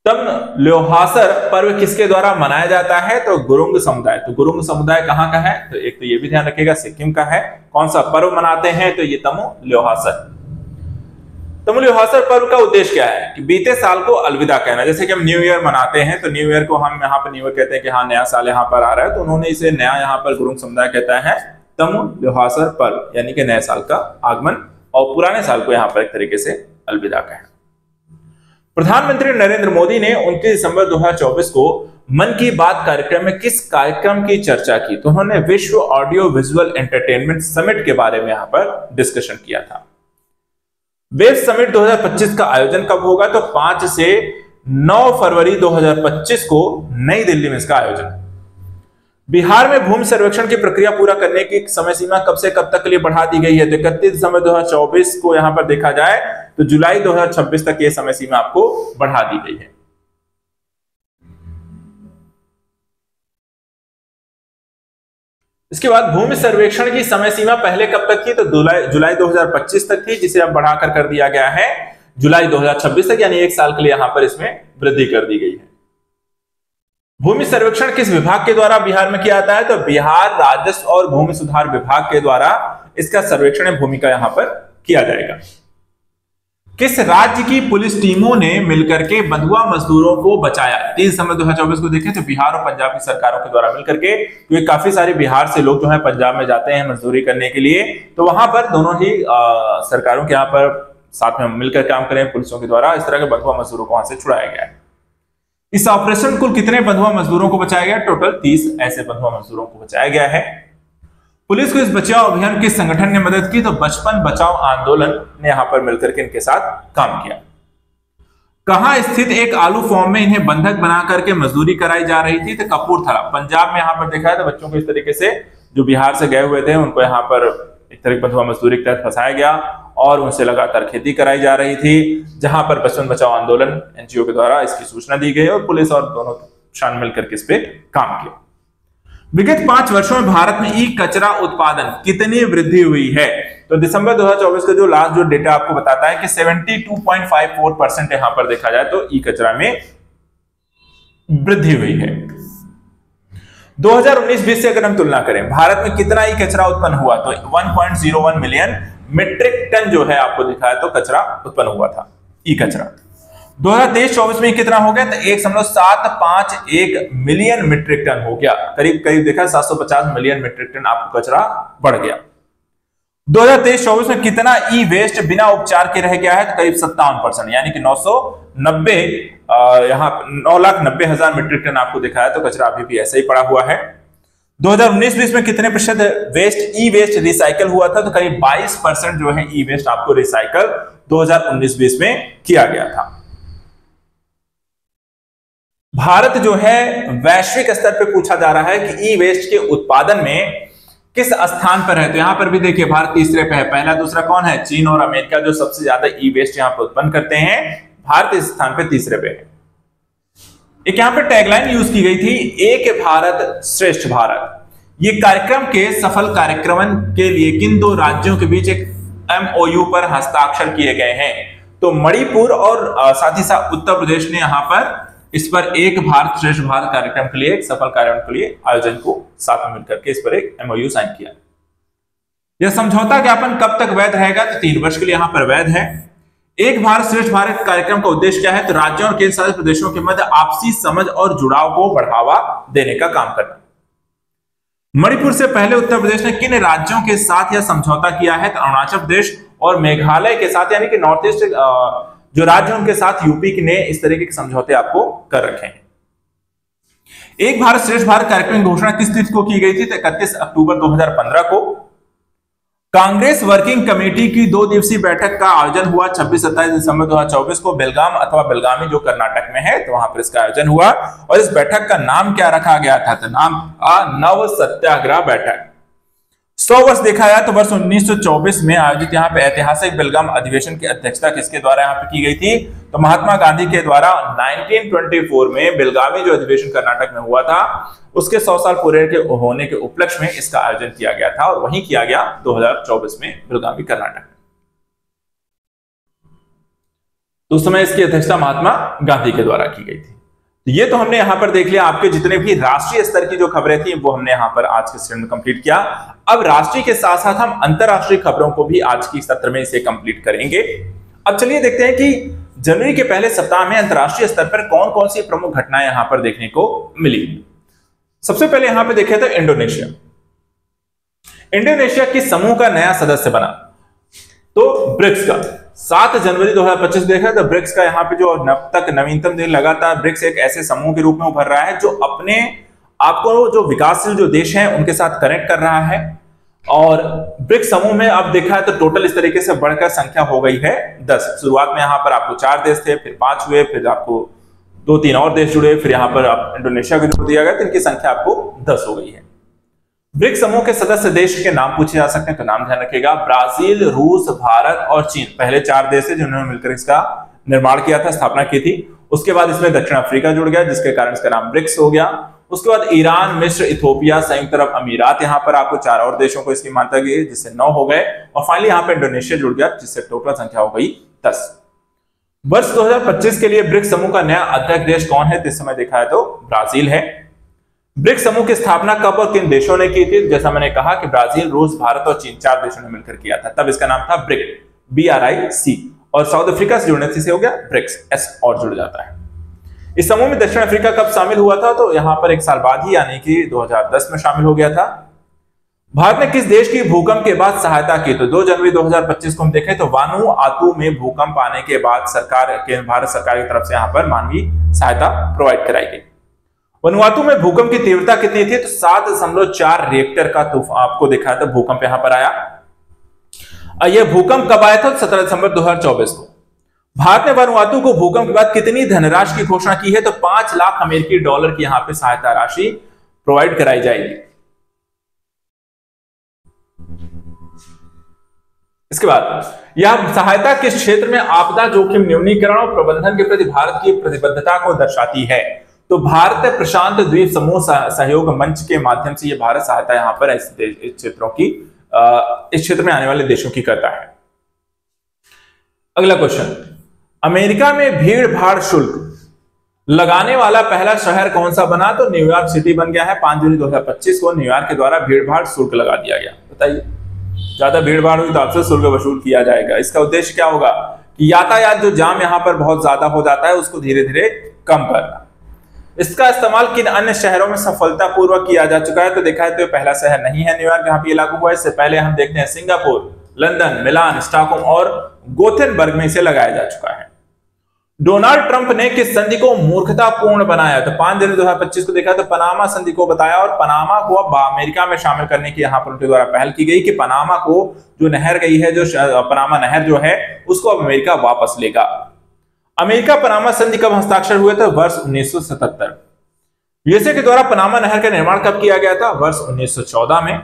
तमल्योहासर पर्व किसके द्वारा मनाया जाता है? तो गुरुंग समुदाय। तो गुरुंग समुदाय कहां का है? तो एक तो ये भी ध्यान रखिएगा, सिक्किम का है। कौन सा पर्व मनाते हैं? तो ये तमल्योहासर। तमल्योहासर पर्व का उद्देश्य क्या है? कि बीते साल को अलविदा कहना। जैसे कि हम न्यू ईयर मनाते हैं, तो न्यू ईयर को हम यहाँ पर न्यू ईयर कहते हैं कि हाँ नया साल यहाँ पर आ रहा है, तो उन्होंने इसे नया यहाँ पर गुरुंग समुदाय कहता है तमल्योहासर पर्व, यानी कि नए साल का आगमन, और पुराने साल को यहाँ पर एक तरीके से अलविदा कहना। प्रधानमंत्री नरेंद्र मोदी ने 29 दिसंबर 2024 को मन की बात कार्यक्रम में किस कार्यक्रम की चर्चा की? तो उन्होंने विश्व ऑडियो विजुअल एंटरटेनमेंट समिट के बारे में यहाँ पर डिस्कशन किया था। वेब समिट 2025 का आयोजन कब होगा? तो 5 से 9 फरवरी 2025 को नई दिल्ली में इसका आयोजन। बिहार में भूमि सर्वेक्षण की प्रक्रिया पूरा करने की समय सीमा कब से कब तक के लिए बढ़ा दी गई है? तो 31 दिसंबर 2024 को यहां पर देखा जाए तो जुलाई 2026 तक ये समय सीमा आपको बढ़ा दी गई है। इसके बाद भूमि सर्वेक्षण की समय सीमा पहले कब तक थी? तो जुलाई 2025 तक थी, जिसे अब बढ़ाकर कर दिया गया है जुलाई 2026 तक, यानी 1 साल के लिए यहां पर इसमें वृद्धि कर दी गई है। भूमि सर्वेक्षण किस विभाग के द्वारा बिहार में किया जाता है? तो बिहार राजस्व और भूमि सुधार विभाग के द्वारा इसका सर्वेक्षण भूमि का यहां पर किया जाएगा। किस राज्य की पुलिस टीमों ने मिलकर के बंधुआ मजदूरों को बचाया? 30 दिसंबर 2024 को देखें तो बिहार और पंजाब की सरकारों के द्वारा मिलकर के, क्योंकि काफी सारे बिहार से लोग जो है पंजाब में जाते हैं मजदूरी करने के लिए, तो वहां पर दोनों ही सरकारों के यहाँ पर साथ में मिलकर काम करें पुलिसों के द्वारा, इस तरह के बंधुआ मजदूरों को वहां से छुड़ाया गया है। इस ऑपरेशन कुल कितने बंधुआ मजदूरों को बचाया गया? टोटल 30 ऐसे बंधुआ मजदूरों को बचाया गया है। पुलिस को इस बचाव अभियान किस संगठन ने मदद की? तो बचपन बचाओ आंदोलन ने यहां पर मिलकर के इनके साथ काम किया। कहां स्थित एक आलू फॉर्म में इन्हें बंधक बना करके मजदूरी कराई जा रही थी? तो कपूरथला, पंजाब में यहां पर देखा है तो बच्चों को इस तरीके से जो बिहार से गए हुए थे उनको यहां पर एक तरह बंधुआ मजदूरी के तहत फंसाया गया और उनसे लगातार खेती कराई जा रही थी, जहां पर बचपन बचाओ आंदोलन एनजीओ के द्वारा इसकी सूचना दी गई और पुलिस और दोनों शान मिलकर के इस पे काम किया। विगत 5 वर्षों में भारत में ई कचरा उत्पादन कितनी वृद्धि हुई है? तो दिसंबर 2024 का जो लास्ट जो डेटा आपको बताता है कि 72.54% यहां पर देखा जाए तो ई कचरा में वृद्धि हुई है। 2019-20 से अगर हम तुलना करें, भारत में कितना ई कचरा उत्पन्न हुआ? तो 1.01 मिलियन मीट्रिक टन जो है आपको दिखा है तो कचरा उत्पन्न हुआ था, ई कचरा। 2023-24 में कितना हो गया? तो 1.751 मिलियन मीट्रिक टन हो गया, करीब करीब देखा 750 मिलियन मीट्रिक टन आपको कचरा बढ़ गया। 2023-24 में कितना ई वेस्ट बिना उपचार के रह गया है? तो करीब 57%, यानी कि 9,90,000 मीट्रिक टन आपको दिखा है तो कचरा अभी भी ऐसा ही पड़ा हुआ है। 2019-20 में कितने प्रतिशत ई वेस्ट रिसाइकल हुआ था? तो करीब 22% जो है ई वेस्ट आपको रिसाइकल 2019-20 में किया गया था। भारत जो है वैश्विक स्तर पर पूछा जा रहा है कि ई वेस्ट के उत्पादन में किस स्थान पर है? तो यहां पर भी देखिए भारत तीसरे पे है। पहला दूसरा कौन है? चीन और अमेरिका जो सबसे ज्यादा ई वेस्ट यहां पर उत्पन्न करते हैं, भारत इस स्थान पे तीसरे पे है। एक यहां पर टैगलाइन यूज की गई थी, एक भारत श्रेष्ठ भारत। ये कार्यक्रम के सफल कार्यक्रमन के लिए किन 2 राज्यों के बीच एक MOU पर हस्ताक्षर किए गए हैं? तो मणिपुर और साथ ही साथ उत्तर प्रदेश ने यहां पर इस पर एक भारत श्रेष्ठ भारत कार्यक्रम के लिए, एक सफल कार्यक्रम के लिए आयोजन को साथ में मिलकर के इस पर एक MOU साइन किया। यह समझौता ज्ञापन कब तक वैध रहेगा? तो 3 वर्ष के लिए यहां पर वैध है। एक भारत श्रेष्ठ भारत कार्यक्रम का उद्देश्य क्या है? तो राज्यों और केंद्र शासित प्रदेशों के मध्य आपसी समझ और जुड़ाव को बढ़ावा देने का काम करना। मणिपुर से पहले उत्तर प्रदेश ने किन राज्यों के साथ यह समझौता किया है? तो अरुणाचल प्रदेश और मेघालय के साथ, यानी कि नॉर्थ ईस्ट जो राज्य उनके साथ यूपी ने इस तरीके के समझौते आपको कर रखे हैं। एक भारत श्रेष्ठ भारत कार्यक्रम की घोषणा किस तिथि को की गई थी? तो 31 अक्टूबर 2015 को। कांग्रेस वर्किंग कमेटी की 2 दिवसीय बैठक का आयोजन हुआ 26-27 दिसंबर 2024 को बेलगाम अथवा बेलगामी जो कर्नाटक में है, तो वहां पर इसका आयोजन हुआ। और इस बैठक का नाम क्या रखा गया था? तो नाम नव सत्याग्रह बैठक। 100 वर्ष देखा जाए तो वर्ष 1924 में आयोजित यहाँ पे ऐतिहासिक बेलगाम अधिवेशन की अध्यक्षता किसके द्वारा यहाँ पे की गई थी? तो महात्मा गांधी के द्वारा 1924 में बेलगावी जो अधिवेशन कर्नाटक में हुआ था, उसके 100 साल पूरे के होने के उपलक्ष्य में इसका आयोजन किया गया था और वहीं किया गया 2024 में बेलगावी कर्नाटक। तो उस समय इसकी अध्यक्षता महात्मा गांधी के द्वारा की गई थी। ये तो हमने यहां पर देख लिया, आपके जितने भी राष्ट्रीय स्तर की जो खबरें थी वो हमने यहां पर आज के सेशन में कंप्लीट किया। अब राष्ट्रीय के साथ साथ हम अंतरराष्ट्रीय खबरों को भी आज की सत्र में इसे कंप्लीट करेंगे। अब चलिए देखते हैं कि जनवरी के पहले सप्ताह में अंतरराष्ट्रीय स्तर पर कौन कौन सी प्रमुख घटनाएं यहां पर देखने को मिली। सबसे पहले यहां पर देखे तो इंडोनेशिया। इंडोनेशिया किस समूह का नया सदस्य बना? तो ब्रिक्स का। 7 जनवरी 2025 देखा तो ब्रिक्स का यहाँ पे जो अब तक नवीनतम दिन लगातार ब्रिक्स एक ऐसे समूह के रूप में उभर रहा है जो अपने आपको जो विकासशील जो देश हैं उनके साथ कनेक्ट कर रहा है। और ब्रिक्स समूह में अब देखा है तो टोटल इस तरीके से बढ़कर संख्या हो गई है 10। शुरुआत में यहाँ पर आपको 4 देश थे, फिर 5 हुए, फिर आपको 2-3 और देश जुड़े, फिर यहाँ पर आप इंडोनेशिया को जोड़ दिया गया, तो इनकी संख्या आपको 10 हो गई है। ब्रिक्स समूह के सदस्य देश के नाम पूछे जा सकते हैं, तो नाम ध्यान रखिएगा। ब्राजील, रूस, भारत और चीन पहले 4 देश थे जिन्होंने मिलकर इसका निर्माण किया था, स्थापना की थी। उसके बाद इसमें दक्षिण अफ्रीका जुड़ गया जिसके कारण इसका नाम ब्रिक्स हो गया। उसके बाद ईरान, मिस्र, इथोपिया, संयुक्त अरब अमीरात, यहाँ पर आपको 4 और देशों को इसकी मान्यता गई जिससे 9 हो गए। और फाइनली यहाँ पे इंडोनेशिया जुड़ गया जिससे टोटल संख्या हो गई 10। वर्ष 2025 के लिए ब्रिक्स समूह का नया अध्यक्ष देश कौन है? इस समय देखा है तो ब्राजील है। ब्रिक्स समूह की स्थापना कब और किन देशों ने की थी? जैसा मैंने कहा कि ब्राजील, रूस, भारत और चीन 4 देशों ने मिलकर किया था, तब इसका नाम था ब्रिक, BRIC। और साउथ अफ्रीका से जुड़ने से हो गया ब्रिक्स, S और जुड़ जाता है। इस समूह में दक्षिण अफ्रीका कब शामिल हुआ था? तो यहां पर 1 साल बाद ही यानी कि 2010 में शामिल हो गया था। भारत ने किस देश की भूकंप के बाद सहायता की? तो 2 जनवरी 2025 को हम देखें तो वानुआतू में भूकंप आने के बाद भारत सरकार की तरफ से यहां पर मानवीय सहायता प्रोवाइड कराई गई। वनुआतू में भूकंप की तीव्रता कितनी थी? तो 7.4 रिएक्टर का तूफान आपको दिखा था भूकंप यहां पर आया। यह भूकंप कब आया था? 17 दिसंबर 2024 को। भारत ने वनुआतू को भूकंप के बाद कितनी धनराशि की घोषणा की है? तो $5 लाख अमेरिकी डॉलर की यहां पे सहायता राशि प्रोवाइड कराई जाएगी। इसके बाद यह सहायता किस क्षेत्र में आपदा जोखिम न्यूनीकरण और प्रबंधन के प्रति भारत की प्रतिबद्धता को दर्शाती है? तो भारत प्रशांत द्वीप समूह सहयोग मंच के माध्यम से यह भारत सहायता यहां पर इस क्षेत्रों की इस क्षेत्र में आने वाले देशों की करता है। अगला क्वेश्चन, अमेरिका में भीड़ भाड़ शुल्क लगाने वाला पहला शहर कौन सा बना? तो न्यूयॉर्क सिटी बन गया है। 5 जनवरी 2025 को न्यूयॉर्क के द्वारा भीड़ भाड़ शुल्क लगा दिया गया। बताइए, ज्यादा भीड़ भाड़ हुई तो आपसे शुल्क वसूल किया जाएगा। इसका उद्देश्य क्या होगा कि यातायात जो जाम यहां पर बहुत ज्यादा हो जाता है उसको धीरे धीरे कम करना। इसका इस्तेमाल किन अन्य शहरों में सफलतापूर्वक किया जा चुका है? तो देखा है तो पहला शहर नहीं है न्यूयॉर्क जहां पे लागू हुआ है। इससे पहले हम देखते हैं सिंगापुर, लंदन, मिलान, स्टॉकहोम और गोथेनबर्ग में इसे लगाया जा चुका है। डोनाल्ड ट्रंप ने किस संधि को मूर्खतापूर्ण बनाया? तो 5 जनवरी 2025 को देखा तो पनामा संधि को बताया और पनामा को अब अमेरिका में शामिल करने की यहां पर उनके द्वारा पहल की गई कि पनामा को जो नहर गई है, जो पनामा नहर जो है उसको अब अमेरिका वापस लेगा। अमेरिका पनामा संधि कब हस्ताक्षर हुए थे? वर्ष 1977। यूएसए के द्वारा पनामा नहर का निर्माण कब किया गया था? वर्ष 1914 में।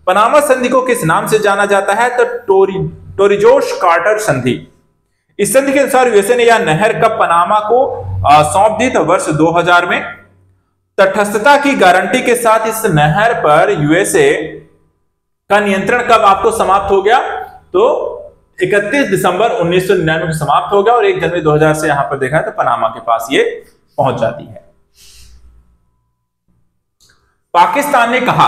पनामा संधि को किस नाम से जाना जाता है? तो टोरिजोस कार्टर संधि। इस संधि के अनुसार यूएसए ने यह नहर कब पनामा को सौंप दी? तो वर्ष 2000 में। तटस्थता की गारंटी के साथ इस नहर पर यूएसए का नियंत्रण कब आपको समाप्त हो गया? तो 31 दिसंबर 1999 को समाप्त हो गया और 1 जनवरी 2000 से यहां पर देखा है तो पनामा के पास ये पहुंच जाती है। पाकिस्तान ने कहा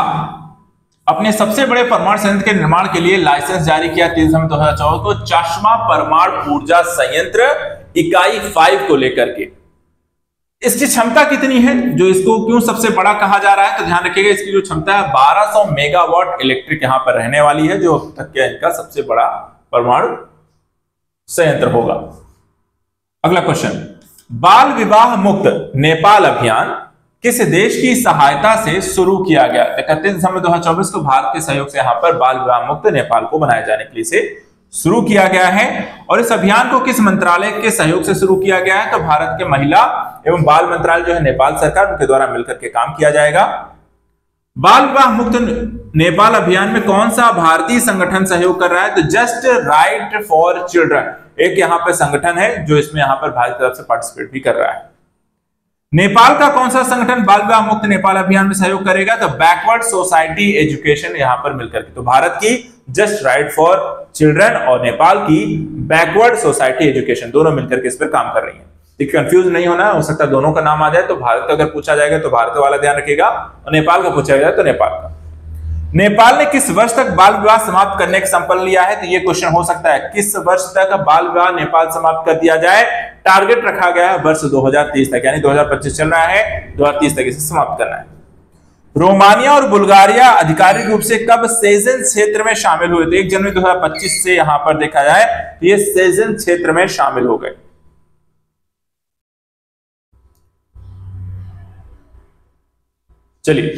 अपने सबसे बड़े परमाणु संयंत्र के निर्माण के लिए लाइसेंस जारी किया 30 दिसंबर 2014 को चश्मा परमाणु ऊर्जा संयंत्र इकाई 5 को लेकर के। इसकी क्षमता कितनी है? जो इसको क्यों सबसे बड़ा कहा जा रहा है? तो ध्यान रखिएगा, इसकी जो क्षमता है 1200 मेगावाट इलेक्ट्रिक यहां पर रहने वाली है, जो अब तक के इनका सबसे बड़ा परमाणु संयंत्र होगा। अगला क्वेश्चन, बाल विवाह मुक्त नेपाल अभियान किस देश की सहायता से शुरू किया गया? 31 दिसंबर 2024 को भारत के सहयोग से यहां पर बाल विवाह मुक्त नेपाल को बनाए जाने के लिए इसे शुरू किया गया है। और इस अभियान को किस मंत्रालय के सहयोग से शुरू किया गया है? तो भारत के महिला एवं बाल मंत्रालय जो है नेपाल सरकार, उनके द्वारा मिलकर के काम किया जाएगा। बाल विवाह मुक्त नेपाल अभियान में कौन सा भारतीय संगठन सहयोग कर रहा है? तो जस्ट राइट फॉर चिल्ड्रन एक यहां पर संगठन है जो इसमें यहां पर भारत की तरफ से पार्टिसिपेट भी कर रहा है। नेपाल का कौन सा संगठन बाल विवाह मुक्त नेपाल अभियान में सहयोग करेगा? तो बैकवर्ड सोसाइटी एजुकेशन यहां पर मिलकर के, तो भारत की जस्ट राइट फॉर चिल्ड्रन और नेपाल की बैकवर्ड सोसाइटी एजुकेशन दोनों मिलकर के इस पर काम कर रही है। कंफ्यूज नहीं होना, हो सकता है दोनों का नाम आ जाए, तो भारत का अगर पूछा जाएगा तो भारत वाला ध्यान रखिएगा और नेपाल का पूछा जाए तो नेपाल का। नेपाल ने किस वर्ष तक बाल विवाह समाप्त करने का संकल्प लिया है? तो ये क्वेश्चन हो सकता है, किस वर्ष तक बाल विवाह नेपाल समाप्त कर दिया जाए? टारगेट रखा गया है वर्ष 2030 तक, यानी 2025 चल रहा है, 2030 तक इसे समाप्त करना है। रोमानिया और बुल्गारिया आधिकारिक रूप से कब सेजन क्षेत्र में शामिल हुए? तो 1 जनवरी 2025 से यहां पर देखा जाए तो ये सेजन क्षेत्र में शामिल हो गए। चलिए,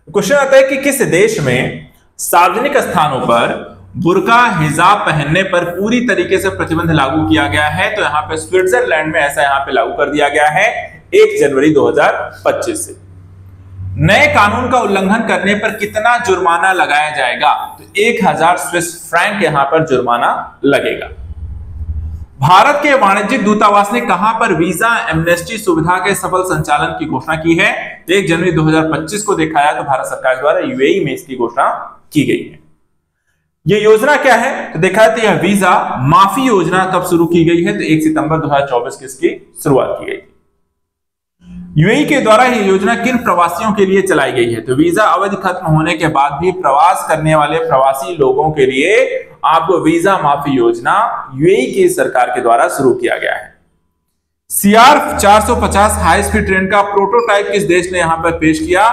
क्वेश्चन आता है कि किस देश में सार्वजनिक स्थानों पर बुर्का हिजाब पहनने पर पूरी तरीके से प्रतिबंध लागू किया गया है? तो यहां पे स्विट्जरलैंड में ऐसा यहां पे लागू कर दिया गया है 1 जनवरी 2025 से। नए कानून का उल्लंघन करने पर कितना जुर्माना लगाया जाएगा? तो 1000 स्विस फ्रैंक यहां पर जुर्माना लगेगा। भारत के वाणिज्यिक दूतावास ने कहां पर वीजा एमनेस्टी सुविधा के सफल संचालन की घोषणा की है? 1 जनवरी 2025 को देखा जाए तो भारत सरकार द्वारा यूएई में इसकी घोषणा की गई है। यह योजना क्या है? तो देखा जाए तो यह वीजा माफी योजना कब शुरू की गई है? तो 1 सितंबर 2024 की इसकी शुरुआत की गई। यूएई के द्वारा यह योजना किन प्रवासियों के लिए चलाई गई है? तो वीजा अवधि खत्म होने के बाद भी प्रवास करने वाले प्रवासी लोगों के लिए आपको वीजा माफी योजना यूएई की सरकार के द्वारा शुरू किया गया है। सीआर 450 हाई स्पीड ट्रेन का प्रोटोटाइप किस देश ने यहां पर पेश किया?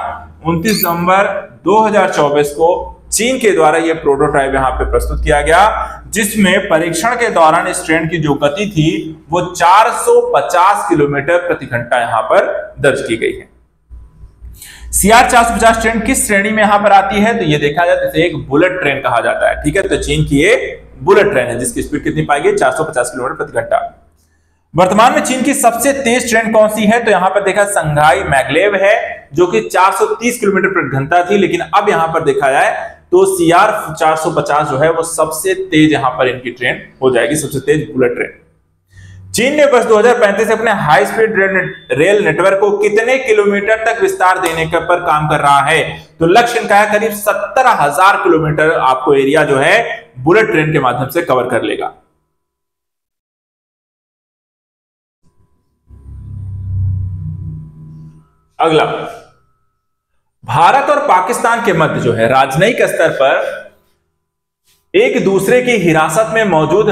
29 नवंबर 2024 को चीन के द्वारा यह प्रोटोटाइप यहां पे प्रस्तुत किया गया, जिसमें परीक्षण के दौरान इस ट्रेन की जो गति थी वो 450 किलोमीटर प्रति घंटा यहां पर दर्ज की गई है। सीआर 450 ट्रेन किस श्रेणी में यहां पर आती है? तो ये देखा जाए इसे एक बुलेट ट्रेन कहा जाता है। ठीक है, तो चीन की ये बुलेट ट्रेन है जिसकी स्पीड कितनी पाएगी? 450 किलोमीटर प्रति घंटा। वर्तमान में चीन की सबसे तेज ट्रेन कौन सी है? तो यहां पर देखा संघाई मैग्लेव है जो कि 430 किलोमीटर प्रति घंटा थी, लेकिन अब यहां पर देखा जाए तो सीआर 450 जो है वो सबसे तेज यहां पर इनकी ट्रेन हो जाएगी, सबसे तेज बुलेट ट्रेन। चीन ने वर्ष 2035 से अपने हाई स्पीड रेल नेटवर्क को कितने किलोमीटर तक विस्तार देने पर काम कर रहा है? तो लक्ष्य इनका है करीब 70,000 किलोमीटर आपको एरिया जो है बुलेट ट्रेन के माध्यम से कवर कर लेगा। अगला, भारत और पाकिस्तान के मध्य जो है राजनयिक स्तर पर एक दूसरे की हिरासत में मौजूद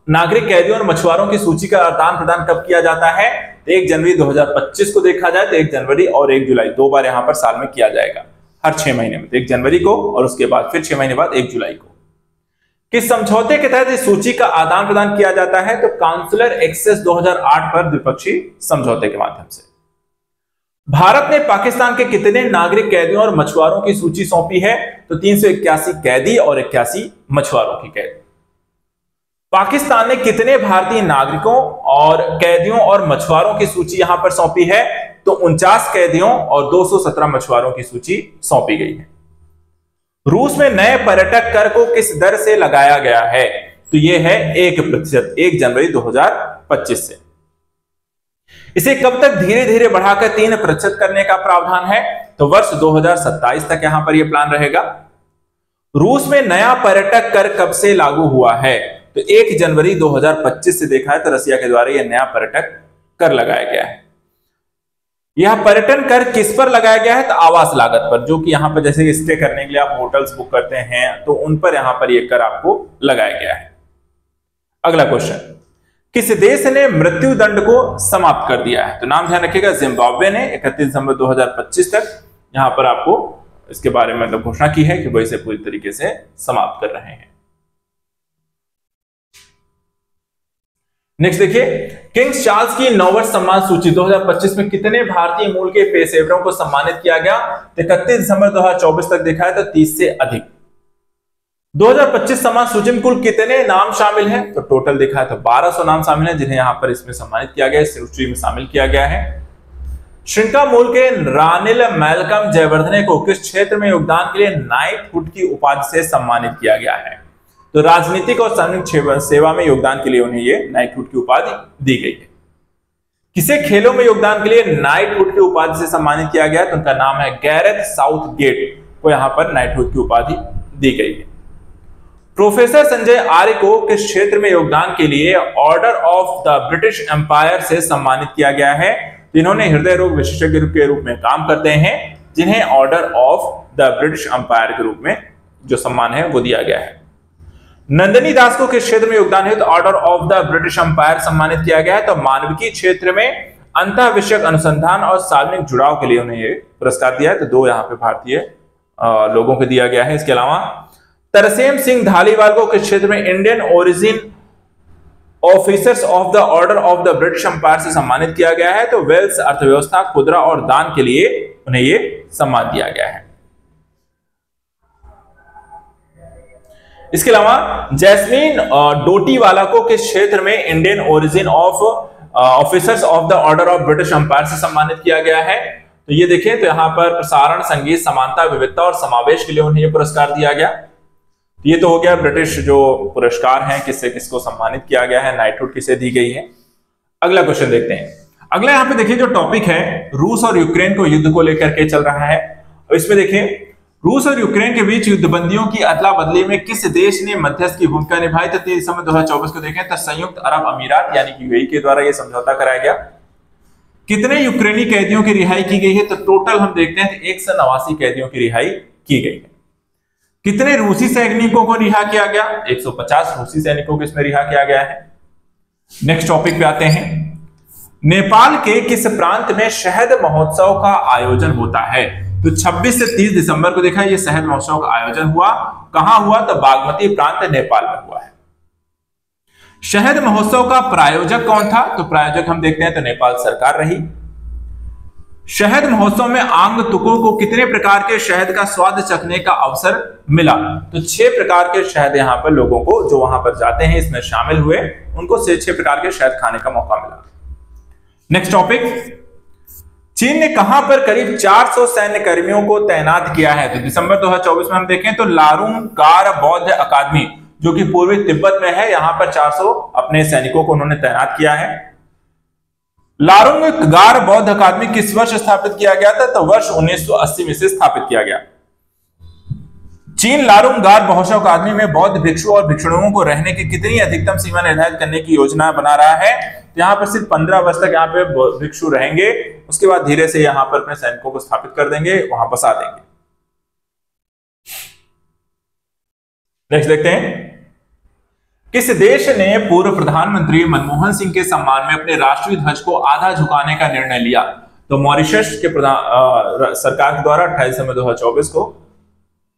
नागरिक कैदियों और मछुआरों की सूची का आदान प्रदान कब किया जाता है? 1 जनवरी 2025 को देखा जाए तो 1 जनवरी और 1 जुलाई 2 बार यहां पर साल में किया जाएगा, हर 6 महीने में। 1 जनवरी को और उसके बाद फिर 6 महीने बाद 1 जुलाई को। किस समझौते के तहत इस सूची का आदान प्रदान किया जाता है? तो काउंसलर एक्सेस 2008 पर द्विपक्षीय समझौते के माध्यम से। भारत ने पाकिस्तान के कितने नागरिक कैदियों और मछुआरों की सूची सौंपी है? तो 381 कैदी और 81 मछुआरों की कैद। पाकिस्तान ने कितने भारतीय नागरिकों और कैदियों और मछुआरों की सूची यहां पर सौंपी है? तो 49 कैदियों और 217 मछुआरों की सूची सौंपी गई है। रूस में नए पर्यटक कर को किस दर से लगाया गया है? तो यह है 1%, 1 जनवरी 2025 से। इसे कब तक धीरे धीरे बढ़ाकर 3% करने का प्रावधान है? तो वर्ष 2027 तक यहां पर यह प्लान रहेगा। रूस में नया पर्यटक कर कब से लागू हुआ है? तो 1 जनवरी 2025 से देखा है तो रसिया के द्वारा यह नया पर्यटक कर लगाया गया है। यह पर्यटन कर किस पर लगाया गया है? तो आवास लागत पर, जो कि यहां पर जैसे स्टे करने के लिए आप होटल्स बुक करते हैं तो उन पर यहां पर यह कर आपको लगाया गया है। अगला क्वेश्चन, किस देश ने मृत्यु दंड को समाप्त कर दिया है? तो नाम ध्यान रखिएगा, जिम्बाब्वे ने 31 दिसंबर 2025 तक यहां पर आपको इसके बारे में मतलब घोषणा की है कि वो इसे पूरी तरीके से समाप्त कर रहे हैं। नेक्स्ट देखिए, किंग्स चार्ल्स की नोबेल सम्मान सूची 2025 में कितने भारतीय मूल के पेशेवरों को सम्मानित किया गया? 31 दिसंबर 2024 तक देखा है तो 30 से अधिक। 2025 सम्मान सूची में कुल कितने नाम शामिल हैं? तो टोटल देखा है तो 1200 नाम शामिल हैं, जिन्हें यहां पर इसमें सम्मानित किया गया है, सूची में शामिल किया गया है। श्रीलंका मूल के रानिल मैल्कम जयवर्धने को किस क्षेत्र में योगदान के लिए नाइटहुड की उपाधि से सम्मानित किया गया है? तो राजनीतिक और सार्वजनिक सेवा में योगदान के लिए उन्हें ये नाइटहुड की उपाधि दी गई है। किसे खेलों में योगदान के लिए नाइटहुड की उपाधि से सम्मानित किया गया है? तो उनका नाम है गैरेथ साउथगेट को यहां पर नाइटहुड की उपाधि दी गई है। प्रोफेसर संजय आर्य को किस क्षेत्र में योगदान के लिए order of the British Empire से सम्मानित किया गया है? जिन्होंने हृदय रोग विशेषज्ञ के रूप में काम करते हैं, जिन्हें order of the British Empire के रूप में जो सम्मान है वो दिया गया है। नंदिनी दास को किस क्षेत्र में योगदान है? तो order of the British Empire सम्मानित किया गया है। तो मानविकी क्षेत्र में अंतः विषयक अनुसंधान और सार्वजनिक जुड़ाव के लिए उन्हें ये पुरस्कार दिया है। तो 2 यहाँ पे भारतीय लोगों को दिया गया है। इसके अलावा तरसेम सिंह धालीवाल को किस क्षेत्र में Indian origin officers of the order of the British Empire से सम्मानित किया गया है? तो वेल्स, अर्थव्यवस्था, खुदरा और दान के लिए उन्हें यह सम्मान दिया गया है। इसके अलावा जैस्मीन डोटीवाला को किस क्षेत्र में Indian origin of officers of the order of British Empire से सम्मानित किया गया है? तो ये देखें तो यहां पर प्रसारण, संगीत, समानता, विविधता और समावेश के लिए उन्हें यह पुरस्कार दिया गया। ये तो हो गया ब्रिटिश जो पुरस्कार हैं, किससे किसको सम्मानित किया गया है, नाइटहुड किसे दी गई है। अगला क्वेश्चन देखते हैं। अगला यहां पे देखिए जो टॉपिक है रूस और यूक्रेन को युद्ध को लेकर के चल रहा है। और इसमें देखिए रूस और यूक्रेन के बीच युद्धबंदियों की अदला बदली में किस देश ने मध्यस्थ की भूमिका निभाई? तो 30 दिसंबर 2024 को देखें तो संयुक्त अरब अमीरात यानी कि यूएई के द्वारा यह समझौता कराया गया। कितने यूक्रेनी कैदियों की रिहाई की गई है? तो टोटल हम देखते हैं 189 कैदियों की रिहाई की गई है। कितने रूसी सैनिकों को रिहा किया गया? 150 रूसी सैनिकों को इसमें रिहा किया गया है। नेक्स्ट टॉपिक पे आते हैं। नेपाल के किस प्रांत में शहद महोत्सव का आयोजन होता है? तो 26 से 30 दिसंबर को देखा यह शहद महोत्सव का आयोजन हुआ। कहां हुआ? तो बागमती प्रांत नेपाल में हुआ है। शहद महोत्सव का प्रायोजक कौन था? तो प्रायोजक हम देखते हैं तो नेपाल सरकार रही। शहद महोत्सव में आगंतुकों को कितने प्रकार के शहद का स्वाद चखने का अवसर मिला? तो 6 प्रकार के शहद यहां पर लोगों को जो वहां पर जाते हैं इसमें शामिल हुए, उनको 6 प्रकार के शहद खाने का मौका मिला। नेक्स्ट टॉपिक, चीन ने कहां पर करीब 400 सैन्य कर्मियों को तैनात किया है? तो दिसंबर 2024 में हम देखें तो लारुंग गार बौद्ध अकादमी जो कि पूर्वी तिब्बत में है, यहां पर 400 अपने सैनिकों को उन्होंने तैनात किया है। लारुंग गार बौद्ध अकादमी किस वर्ष स्थापित किया गया था? तो वर्ष 1980 में से स्थापित किया गया। चीन लारुंग गार बौद्ध अकादमी में बौद्ध भिक्षु और भिक्षुणियों को रहने की कितनी अधिकतम सीमा निर्धारित करने की योजना बना रहा है? यहां पर सिर्फ 15 वर्ष तक यहाँ पे भिक्षु रहेंगे, उसके बाद धीरे से यहां पर अपने सैनिकों को स्थापित कर देंगे, वहां बसा देंगे। नेक्स्ट देखते हैं, किस देश ने पूर्व प्रधानमंत्री मनमोहन सिंह के सम्मान में अपने राष्ट्रीय ध्वज को आधा झुकाने का निर्णय लिया? तो मॉरिशस के सरकार के द्वारा 28 दिसंबर 2024 को।